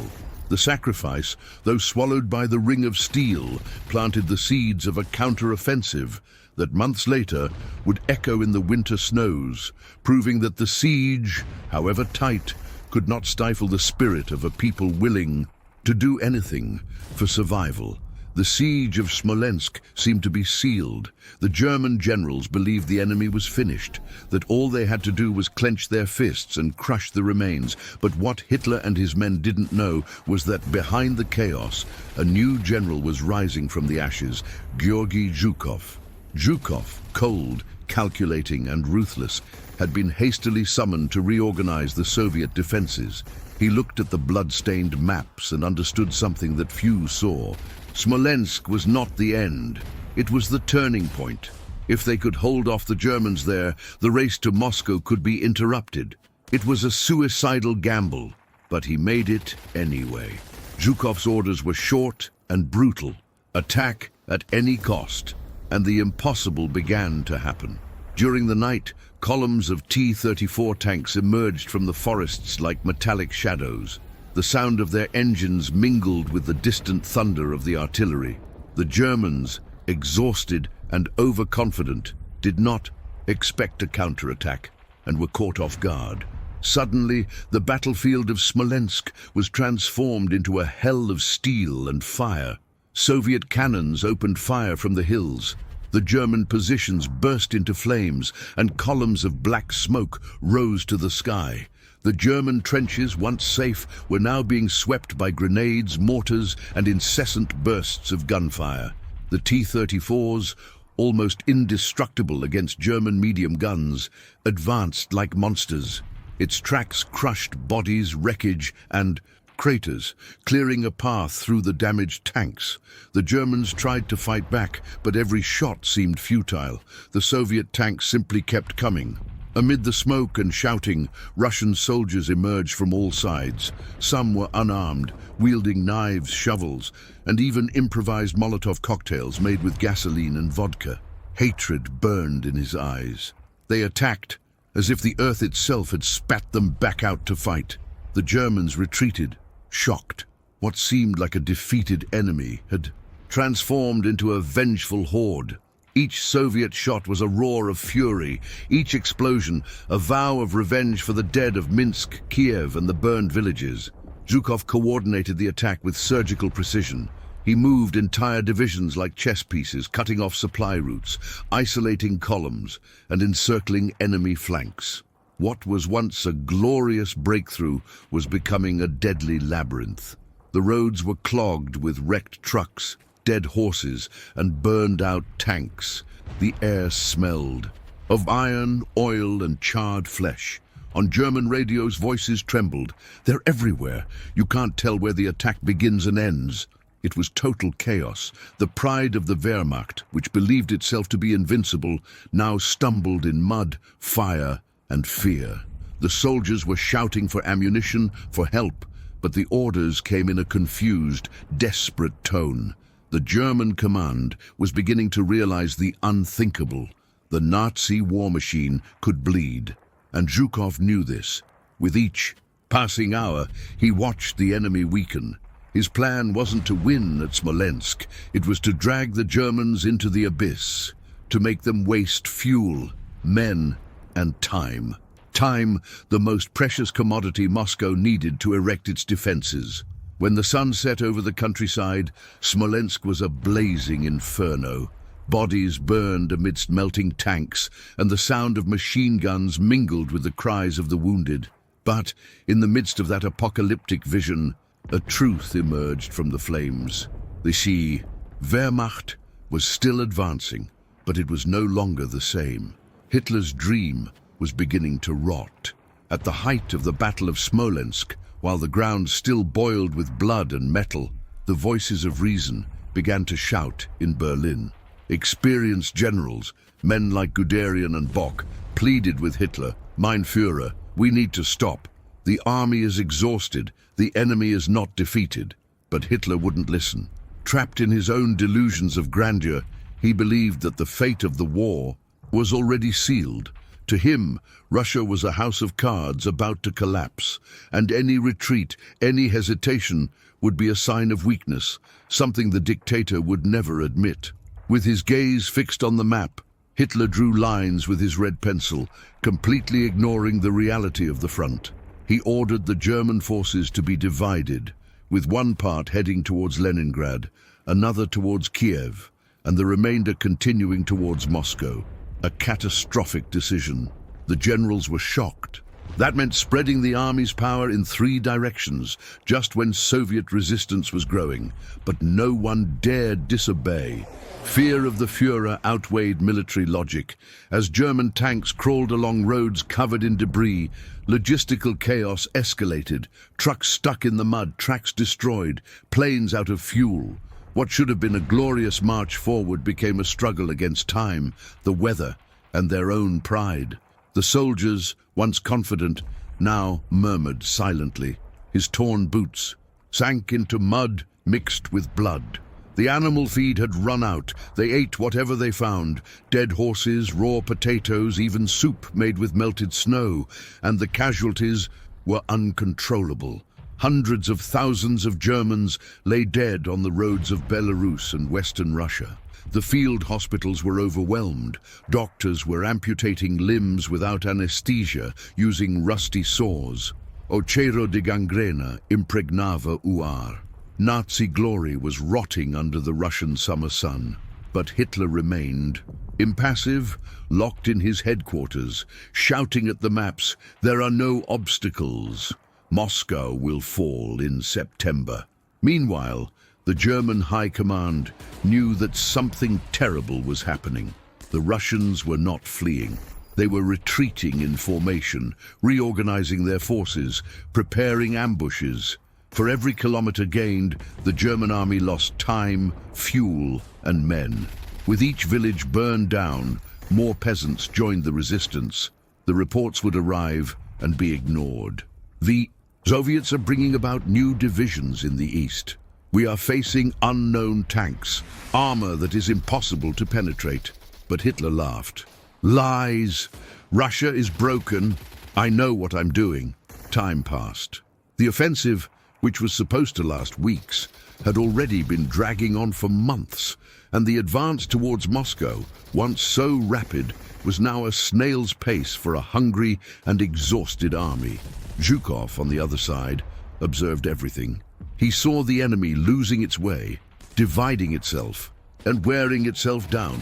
The sacrifice, though swallowed by the ring of steel, planted the seeds of a counter-offensive that months later would echo in the winter snows, proving that the siege, however tight, could not stifle the spirit of a people willing to do anything for survival. The siege of Smolensk seemed to be sealed. The German generals believed the enemy was finished, that all they had to do was clench their fists and crush the remains. But what Hitler and his men didn't know was that behind the chaos, a new general was rising from the ashes, Georgy Zhukov. Zhukov, cold, calculating and ruthless, had been hastily summoned to reorganize the Soviet defenses. He looked at the blood-stained maps and understood something that few saw. Smolensk was not the end. It was the turning point. If they could hold off the Germans there, the race to Moscow could be interrupted. It was a suicidal gamble, but he made it anyway. Zhukov's orders were short and brutal. Attack at any cost. And the impossible began to happen. During the night, columns of T-34 tanks emerged from the forests like metallic shadows. The sound of their engines mingled with the distant thunder of the artillery. The Germans, exhausted and overconfident, did not expect a counterattack and were caught off guard. Suddenly, the battlefield of Smolensk was transformed into a hell of steel and fire. Soviet cannons opened fire from the hills. The German positions burst into flames, and columns of black smoke rose to the sky. The German trenches, once safe, were now being swept by grenades, mortars, and incessant bursts of gunfire. The T-34s, almost indestructible against German medium guns, advanced like monsters. Its tracks crushed bodies, wreckage, and craters, clearing a path through the damaged tanks. The Germans tried to fight back, but every shot seemed futile. The Soviet tanks simply kept coming. Amid the smoke and shouting, Russian soldiers emerged from all sides. Some were unarmed, wielding knives, shovels, and even improvised Molotov cocktails made with gasoline and vodka. Hatred burned in his eyes. They attacked, as if the earth itself had spat them back out to fight. The Germans retreated, shocked. What seemed like a defeated enemy had transformed into a vengeful horde. Each Soviet shot was a roar of fury, each explosion a vow of revenge for the dead of Minsk, Kiev, and the burned villages. Zhukov coordinated the attack with surgical precision. He moved entire divisions like chess pieces, cutting off supply routes, isolating columns, and encircling enemy flanks. What was once a glorious breakthrough was becoming a deadly labyrinth. The roads were clogged with wrecked trucks, dead horses, and burned-out tanks. The air smelled of iron, oil, and charred flesh. On German radios, voices trembled. They're everywhere. You can't tell where the attack begins and ends. It was total chaos. The pride of the Wehrmacht, which believed itself to be invincible, now stumbled in mud, fire, and fear. The soldiers were shouting for ammunition, for help, but the orders came in a confused, desperate tone. The German command was beginning to realize the unthinkable. The Nazi war machine could bleed, and Zhukov knew this. With each passing hour, he watched the enemy weaken. His plan wasn't to win at Smolensk. It was to drag the Germans into the abyss, to make them waste fuel, men, and time. Time, the most precious commodity Moscow needed to erect its defenses. When the sun set over the countryside, Smolensk was a blazing inferno. Bodies burned amidst melting tanks, and the sound of machine guns mingled with the cries of the wounded. But, in the midst of that apocalyptic vision, a truth emerged from the flames. The Wehrmacht was still advancing, but it was no longer the same. Hitler's dream was beginning to rot. At the height of the Battle of Smolensk, while the ground still boiled with blood and metal, the voices of reason began to shout in Berlin. Experienced generals, men like Guderian and Bock, pleaded with Hitler, "Mein Führer, we need to stop. The army is exhausted, the enemy is not defeated." But Hitler wouldn't listen. Trapped in his own delusions of grandeur, he believed that the fate of the war was already sealed. To him, Russia was a house of cards about to collapse, and any retreat, any hesitation would be a sign of weakness, something the dictator would never admit. With his gaze fixed on the map, Hitler drew lines with his red pencil, completely ignoring the reality of the front. He ordered the German forces to be divided, with one part heading towards Leningrad, another towards Kiev, and the remainder continuing towards Moscow. A catastrophic decision. The generals were shocked. That meant spreading the army's power in 3 directions, just when Soviet resistance was growing. But no one dared disobey. Fear of the Führer outweighed military logic. As German tanks crawled along roads covered in debris, logistical chaos escalated. Trucks stuck in the mud, tracks destroyed, planes out of fuel. What should have been a glorious march forward became a struggle against time, the weather, and their own pride. The soldiers, once confident, now murmured silently. His torn boots sank into mud mixed with blood. The animal feed had run out. They ate whatever they found, dead horses, raw potatoes, even soup made with melted snow, and the casualties were uncontrollable. Hundreds of thousands of Germans lay dead on the roads of Belarus and Western Russia. The field hospitals were overwhelmed. Doctors were amputating limbs without anesthesia, using rusty saws. Ocero di gangrena impregnava uar. Nazi glory was rotting under the Russian summer sun. But Hitler remained, impassive, locked in his headquarters, shouting at the maps, "There are no obstacles. Moscow will fall in September." Meanwhile, the German High Command knew that something terrible was happening. The Russians were not fleeing. They were retreating in formation, reorganizing their forces, preparing ambushes. For every kilometer gained, the German army lost time, fuel, and men. With each village burned down, more peasants joined the resistance. The reports would arrive and be ignored. The Soviets are bringing about new divisions in the east. We are facing unknown tanks, armor that is impossible to penetrate. But Hitler laughed. Lies! Russia is broken. I know what I'm doing. Time passed. The offensive which was supposed to last weeks, had already been dragging on for months, and the advance towards Moscow, once so rapid, was now a snail's pace for a hungry and exhausted army. Zhukov, on the other side, observed everything. He saw the enemy losing its way, dividing itself, and wearing itself down.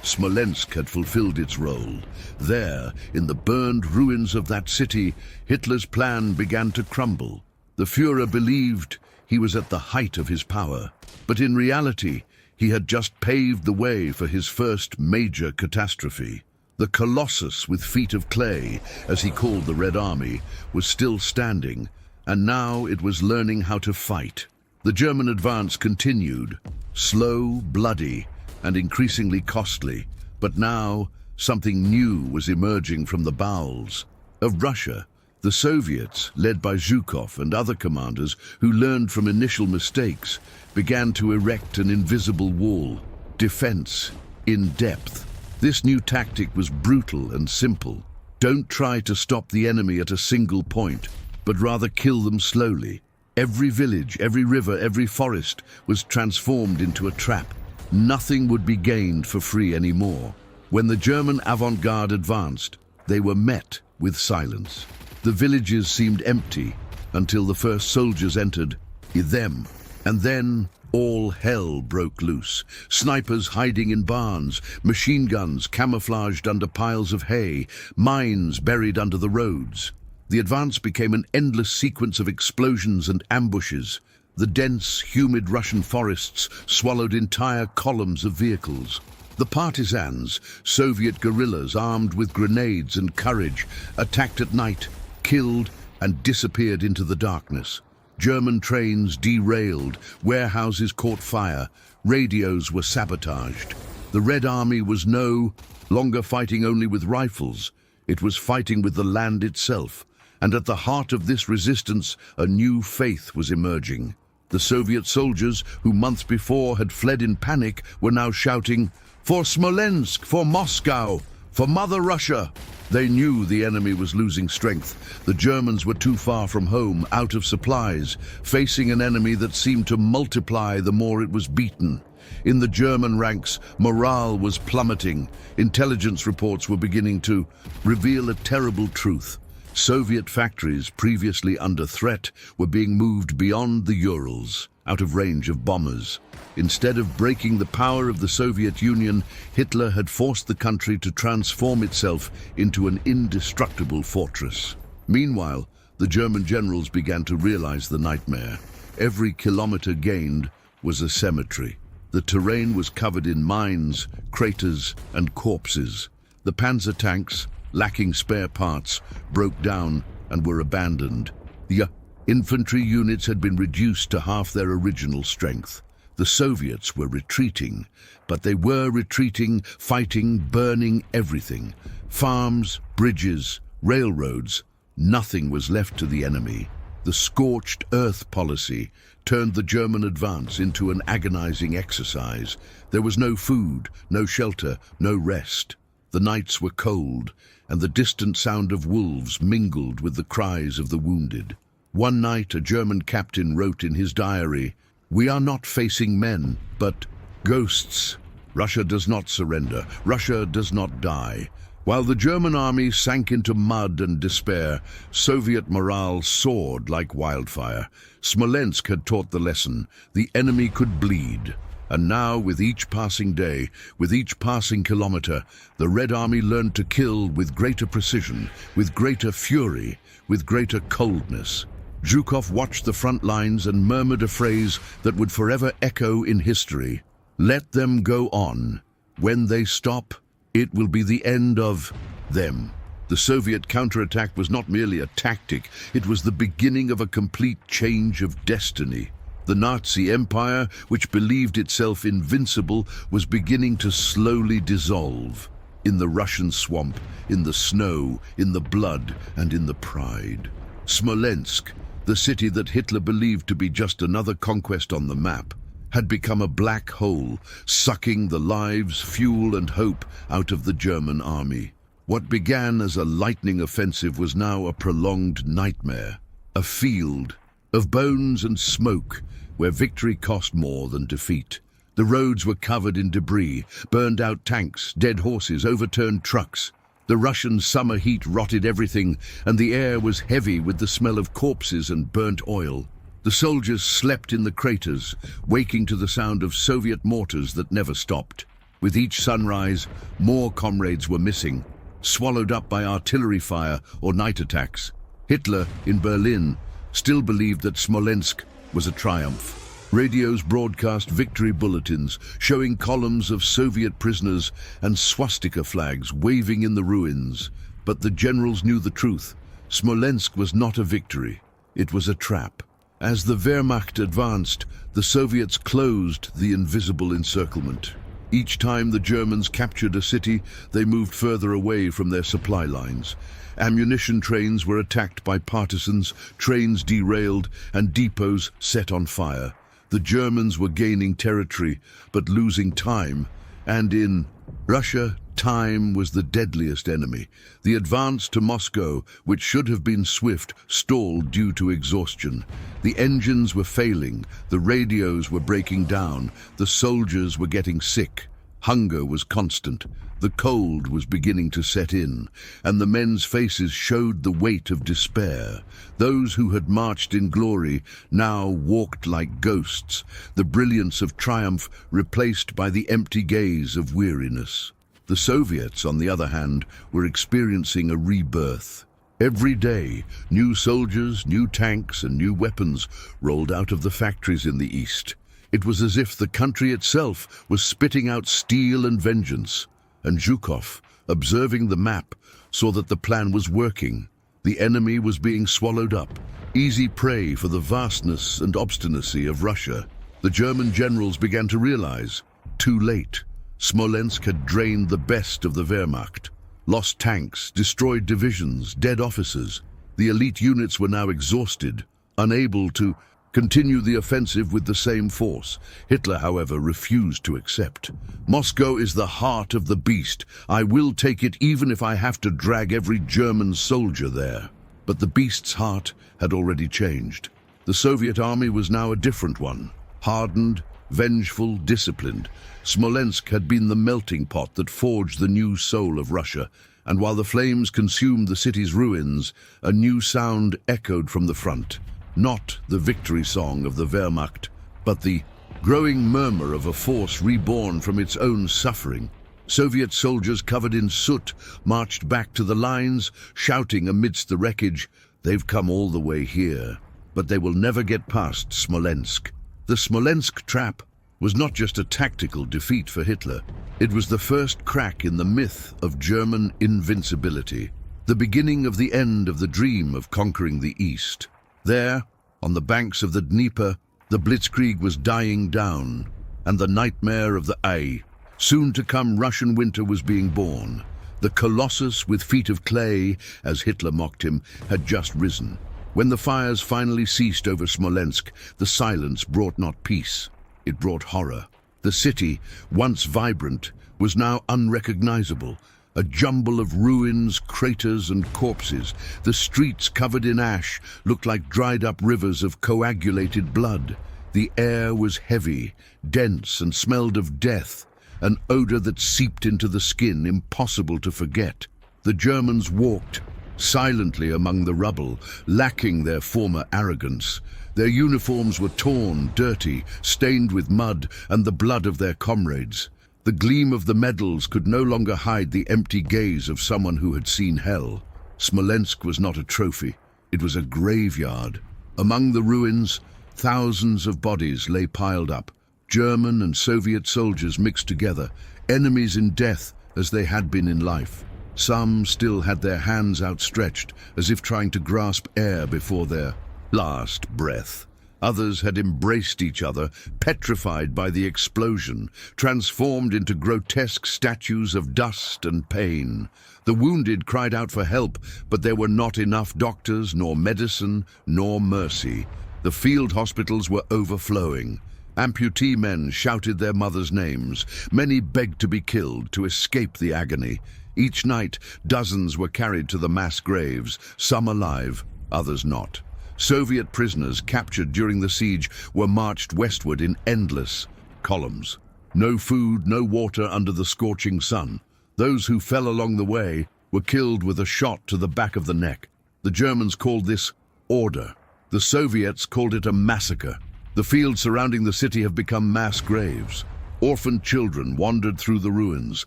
Smolensk had fulfilled its role. There, in the burned ruins of that city, Hitler's plan began to crumble. The Führer believed he was at the height of his power, but in reality, he had just paved the way for his first major catastrophe. The Colossus with feet of clay, as he called the Red Army, was still standing, and now it was learning how to fight. The German advance continued, slow, bloody, and increasingly costly, but now something new was emerging from the bowels of Russia. The Soviets, led by Zhukov and other commanders who learned from initial mistakes, began to erect an invisible wall, defense in depth. This new tactic was brutal and simple. Don't try to stop the enemy at a single point, but rather kill them slowly. Every village, every river, every forest was transformed into a trap. Nothing would be gained for free anymore. When the German avant-garde advanced, they were met with silence. The villages seemed empty until the first soldiers entered them, and then all hell broke loose. Snipers hiding in barns, machine guns camouflaged under piles of hay, mines buried under the roads. The advance became an endless sequence of explosions and ambushes. The dense, humid Russian forests swallowed entire columns of vehicles. The partisans, Soviet guerrillas armed with grenades and courage, attacked at night, killed and disappeared into the darkness. German trains derailed, warehouses caught fire, radios were sabotaged. The Red Army was no longer fighting only with rifles. It was fighting with the land itself. And at the heart of this resistance, a new faith was emerging. The Soviet soldiers, who months before had fled in panic, were now shouting, "For Smolensk, for Moscow, for Mother Russia!" They knew the enemy was losing strength. The Germans were too far from home, out of supplies, facing an enemy that seemed to multiply the more it was beaten. In the German ranks, morale was plummeting. Intelligence reports were beginning to reveal a terrible truth. Soviet factories previously under threat were being moved beyond the Urals, out of range of bombers. Instead of breaking the power of the Soviet Union, Hitler had forced the country to transform itself into an indestructible fortress. Meanwhile, the German generals began to realize the nightmare. Every kilometer gained was a cemetery. The terrain was covered in mines, craters, and corpses. The Panzer tanks, lacking spare parts, broke down and were abandoned. The infantry units had been reduced to half their original strength. The Soviets were retreating, but they were retreating, fighting, burning everything. Farms, bridges, railroads, nothing was left to the enemy. The scorched earth policy turned the German advance into an agonizing exercise. There was no food, no shelter, no rest. The nights were cold, and the distant sound of wolves mingled with the cries of the wounded. One night, a German captain wrote in his diary, "We are not facing men, but ghosts. Russia does not surrender. Russia does not die." While the German army sank into mud and despair, Soviet morale soared like wildfire. Smolensk had taught the lesson. The enemy could bleed. And now, with each passing day, with each passing kilometer, the Red Army learned to kill with greater precision, with greater fury, with greater coldness. Zhukov watched the front lines and murmured a phrase that would forever echo in history. "Let them go on. When they stop, it will be the end of them." The Soviet counterattack was not merely a tactic, it was the beginning of a complete change of destiny. The Nazi Empire, which believed itself invincible, was beginning to slowly dissolve. In the Russian swamp, in the snow, in the blood, and in the pride. Smolensk, the city that Hitler believed to be just another conquest on the map, had become a black hole, sucking the lives, fuel, and hope out of the German army. What began as a lightning offensive was now a prolonged nightmare, a field of bones and smoke, where victory cost more than defeat. The roads were covered in debris, burned-out tanks, dead horses, overturned trucks. The Russian summer heat rotted everything, and the air was heavy with the smell of corpses and burnt oil. The soldiers slept in the craters, waking to the sound of Soviet mortars that never stopped. With each sunrise, more comrades were missing, swallowed up by artillery fire or night attacks. Hitler, in Berlin, still believed that Smolensk was a triumph. Radios broadcast victory bulletins showing columns of Soviet prisoners and swastika flags waving in the ruins. But the generals knew the truth. Smolensk was not a victory. It was a trap. As the Wehrmacht advanced, the Soviets closed the invisible encirclement. Each time the Germans captured a city, they moved further away from their supply lines. Ammunition trains were attacked by partisans, trains derailed, and depots set on fire. The Germans were gaining territory, but losing time. And in Russia, time was the deadliest enemy. The advance to Moscow, which should have been swift, stalled due to exhaustion. The engines were failing, the radios were breaking down, the soldiers were getting sick. Hunger was constant. The cold was beginning to set in, and the men's faces showed the weight of despair. Those who had marched in glory now walked like ghosts, the brilliance of triumph replaced by the empty gaze of weariness. The Soviets, on the other hand, were experiencing a rebirth. Every day, new soldiers, new tanks, and new weapons rolled out of the factories in the east. It was as if the country itself was spitting out steel and vengeance. And Zhukov, observing the map, saw that the plan was working. The enemy was being swallowed up, easy prey for the vastness and obstinacy of Russia. The German generals began to realize, too late, Smolensk had drained the best of the Wehrmacht. Lost tanks, destroyed divisions, dead officers. The elite units were now exhausted, unable to continue the offensive with the same force. Hitler, however, refused to accept. Moscow is the heart of the beast. I will take it even if I have to drag every German soldier there. But the beast's heart had already changed. The Soviet army was now a different one. Hardened, vengeful, disciplined. Smolensk had been the melting pot that forged the new soul of Russia. And while the flames consumed the city's ruins, a new sound echoed from the front. Not the victory song of the Wehrmacht, but the growing murmur of a force reborn from its own suffering. Soviet soldiers covered in soot marched back to the lines, shouting amidst the wreckage, "They've come all the way here, but they will never get past Smolensk." The Smolensk trap was not just a tactical defeat for Hitler. It was the first crack in the myth of German invincibility, the beginning of the end of the dream of conquering the East. There, on the banks of the Dnieper, the blitzkrieg was dying down, and the nightmare of the soon-to-come Russian winter was being born. The colossus with feet of clay, as Hitler mocked him, had just risen. When the fires finally ceased over Smolensk, the silence brought not peace, it brought horror. The city, once vibrant, was now unrecognizable. A jumble of ruins, craters, and corpses. The streets, covered in ash, looked like dried-up rivers of coagulated blood. The air was heavy, dense, and smelled of death, an odor that seeped into the skin, impossible to forget. The Germans walked silently among the rubble, lacking their former arrogance. Their uniforms were torn, dirty, stained with mud and the blood of their comrades. The gleam of the medals could no longer hide the empty gaze of someone who had seen hell. Smolensk was not a trophy, it was a graveyard. Among the ruins, thousands of bodies lay piled up. German and Soviet soldiers mixed together, enemies in death as they had been in life. Some still had their hands outstretched, as if trying to grasp air before their last breath. Others had embraced each other, petrified by the explosion, transformed into grotesque statues of dust and pain. The wounded cried out for help, but there were not enough doctors, nor medicine, nor mercy. The field hospitals were overflowing. Amputee men shouted their mothers' names. Many begged to be killed, to escape the agony. Each night, dozens were carried to the mass graves, some alive, others not. Soviet prisoners captured during the siege were marched westward in endless columns. No food, no water under the scorching sun. Those who fell along the way were killed with a shot to the back of the neck. The Germans called this order. The Soviets called it a massacre. The fields surrounding the city have become mass graves. Orphaned children wandered through the ruins,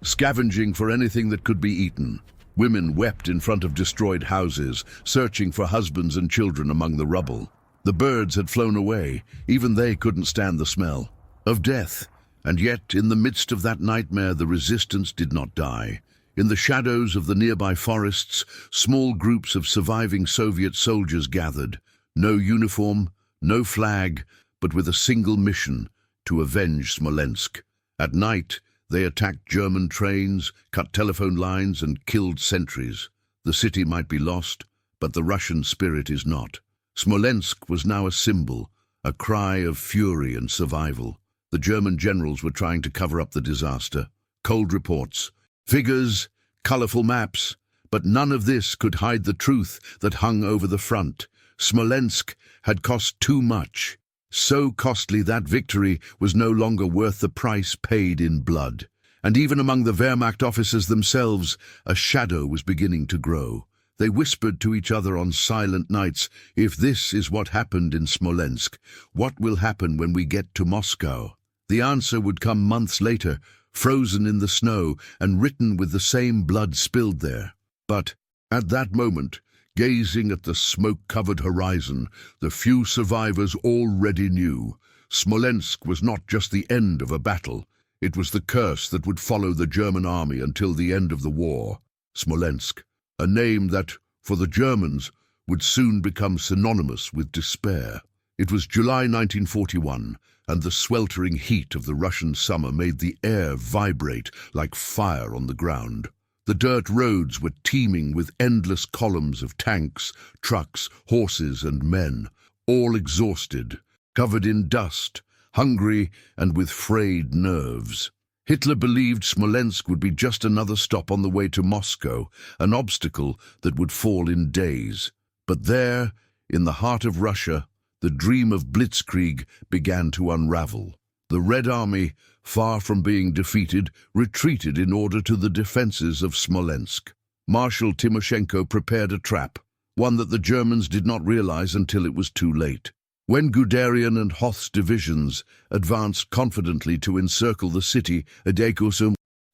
scavenging for anything that could be eaten. Women wept in front of destroyed houses, searching for husbands and children among the rubble. The birds had flown away. Even they couldn't stand the smell of death. And yet, in the midst of that nightmare, the resistance did not die. In the shadows of the nearby forests, small groups of surviving Soviet soldiers gathered. No uniform, no flag, but with a single mission: to avenge Smolensk. At night, they attacked German trains, cut telephone lines, and killed sentries. The city might be lost, but the Russian spirit is not. Smolensk was now a symbol, a cry of fury and survival. The German generals were trying to cover up the disaster. Cold reports, figures, colorful maps, but none of this could hide the truth that hung over the front. Smolensk had cost too much. So costly that victory was no longer worth the price paid in blood. And even among the Wehrmacht officers themselves, a shadow was beginning to grow. They whispered to each other on silent nights, "If this is what happened in Smolensk, what will happen when we get to Moscow?" The answer would come months later, frozen in the snow and written with the same blood spilled there. But at that moment, gazing at the smoke-covered horizon, the few survivors already knew Smolensk was not just the end of a battle. It was the curse that would follow the German army until the end of the war. Smolensk, a name that, for the Germans, would soon become synonymous with despair. It was July 1941, and the sweltering heat of the Russian summer made the air vibrate like fire on the ground. The dirt roads were teeming with endless columns of tanks, trucks, horses, and men, all exhausted, covered in dust, hungry, and with frayed nerves. Hitler believed Smolensk would be just another stop on the way to Moscow, an obstacle that would fall in days. But there, in the heart of Russia, the dream of blitzkrieg began to unravel. The Red Army, far from being defeated, retreated in order to the defenses of Smolensk. Marshal Timoshenko prepared a trap, one that the Germans did not realize until it was too late. When Guderian and Hoth's divisions advanced confidently to encircle the city,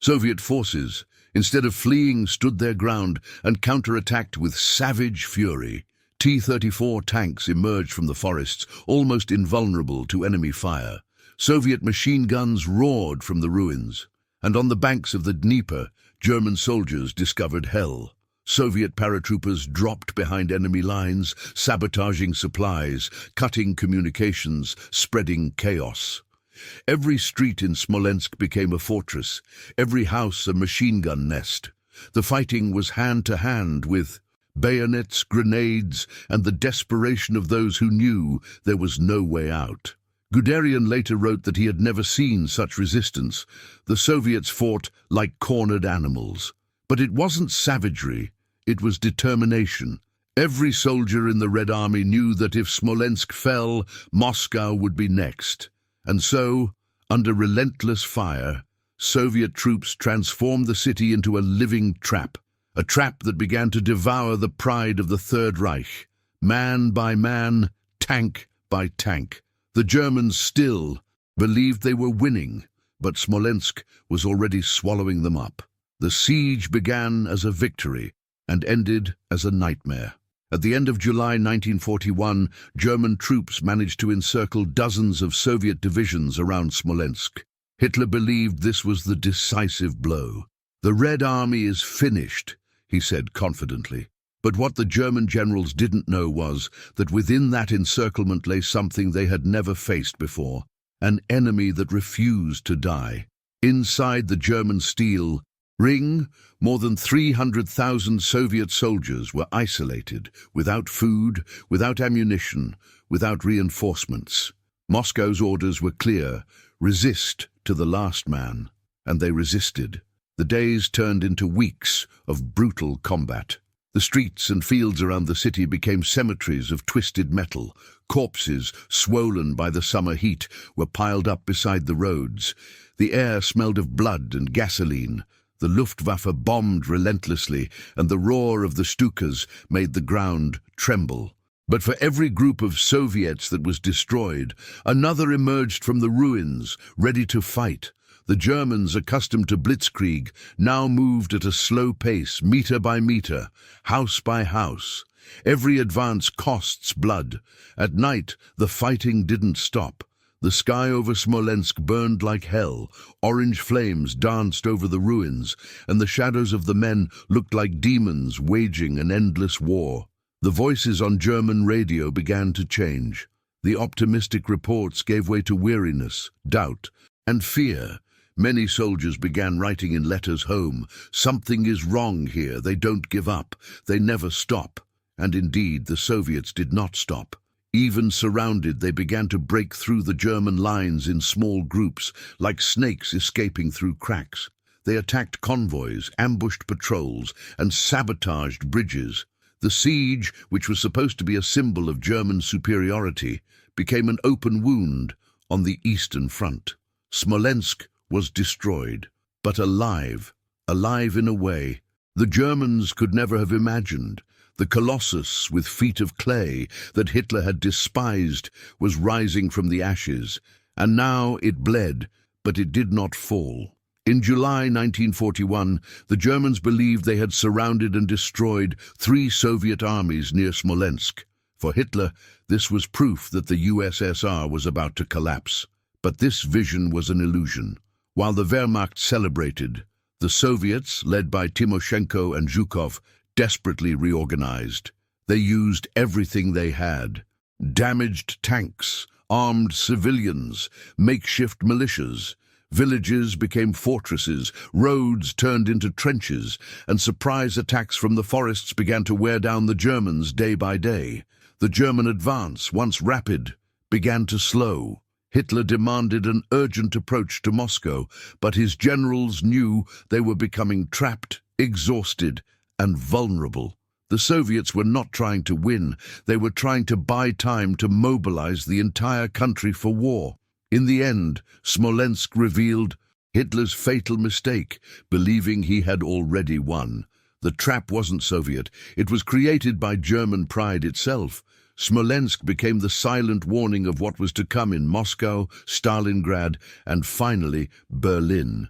Soviet forces, instead of fleeing, stood their ground and counterattacked with savage fury. T-34 tanks emerged from the forests, almost invulnerable to enemy fire. Soviet machine guns roared from the ruins, and on the banks of the Dnieper, German soldiers discovered hell. Soviet paratroopers dropped behind enemy lines, sabotaging supplies, cutting communications, spreading chaos. Every street in Smolensk became a fortress, every house a machine gun nest. The fighting was hand-to-hand with bayonets, grenades, and the desperation of those who knew there was no way out. Guderian later wrote that he had never seen such resistance. The Soviets fought like cornered animals. But it wasn't savagery, it was determination. Every soldier in the Red Army knew that if Smolensk fell, Moscow would be next. And so, under relentless fire, Soviet troops transformed the city into a living trap, a trap that began to devour the pride of the Third Reich, man by man, tank by tank. The Germans still believed they were winning, but Smolensk was already swallowing them up. The siege began as a victory and ended as a nightmare. At the end of July 1941, German troops managed to encircle dozens of Soviet divisions around Smolensk. Hitler believed this was the decisive blow. "The Red Army is finished," he said confidently. But what the German generals didn't know was that within that encirclement lay something they had never faced before, an enemy that refused to die. Inside the German steel ring, more than 300,000 Soviet soldiers were isolated, without food, without ammunition, without reinforcements. Moscow's orders were clear: resist to the last man. And they resisted. The days turned into weeks of brutal combat. The streets and fields around the city became cemeteries of twisted metal. Corpses, swollen by the summer heat, were piled up beside the roads. The air smelled of blood and gasoline. The Luftwaffe bombed relentlessly, and the roar of the Stukas made the ground tremble. But for every group of Soviets that was destroyed, another emerged from the ruins, ready to fight. The Germans, accustomed to blitzkrieg, now moved at a slow pace, meter by meter, house by house. Every advance costs blood. At night, the fighting didn't stop. The sky over Smolensk burned like hell. Orange flames danced over the ruins, and the shadows of the men looked like demons waging an endless war. The voices on German radio began to change. The optimistic reports gave way to weariness, doubt, and fear. Many soldiers began writing in letters home, "Something is wrong here, they don't give up, they never stop." And indeed, the Soviets did not stop. Even surrounded, they began to break through the German lines in small groups, like snakes escaping through cracks. They attacked convoys, ambushed patrols, and sabotaged bridges. The siege, which was supposed to be a symbol of German superiority, became an open wound on the Eastern Front. Smolensk was destroyed, but alive in a way the Germans could never have imagined. The colossus with feet of clay that Hitler had despised was rising from the ashes, and now it bled, but it did not fall. In July 1941, the Germans believed they had surrounded and destroyed 3 Soviet armies near Smolensk. For Hitler, this was proof that the USSR was about to collapse. But this vision was an illusion. While the Wehrmacht celebrated, the Soviets, led by Timoshenko and Zhukov, desperately reorganized. They used everything they had: damaged tanks, armed civilians, makeshift militias. Villages became fortresses, roads turned into trenches, and surprise attacks from the forests began to wear down the Germans day by day. The German advance, once rapid, began to slow. Hitler demanded an urgent approach to Moscow, but his generals knew they were becoming trapped, exhausted, and vulnerable. The Soviets were not trying to win, they were trying to buy time to mobilize the entire country for war. In the end, Smolensk revealed Hitler's fatal mistake, believing he had already won. The trap wasn't Soviet, it was created by German pride itself. Smolensk became the silent warning of what was to come in Moscow, Stalingrad, and finally Berlin.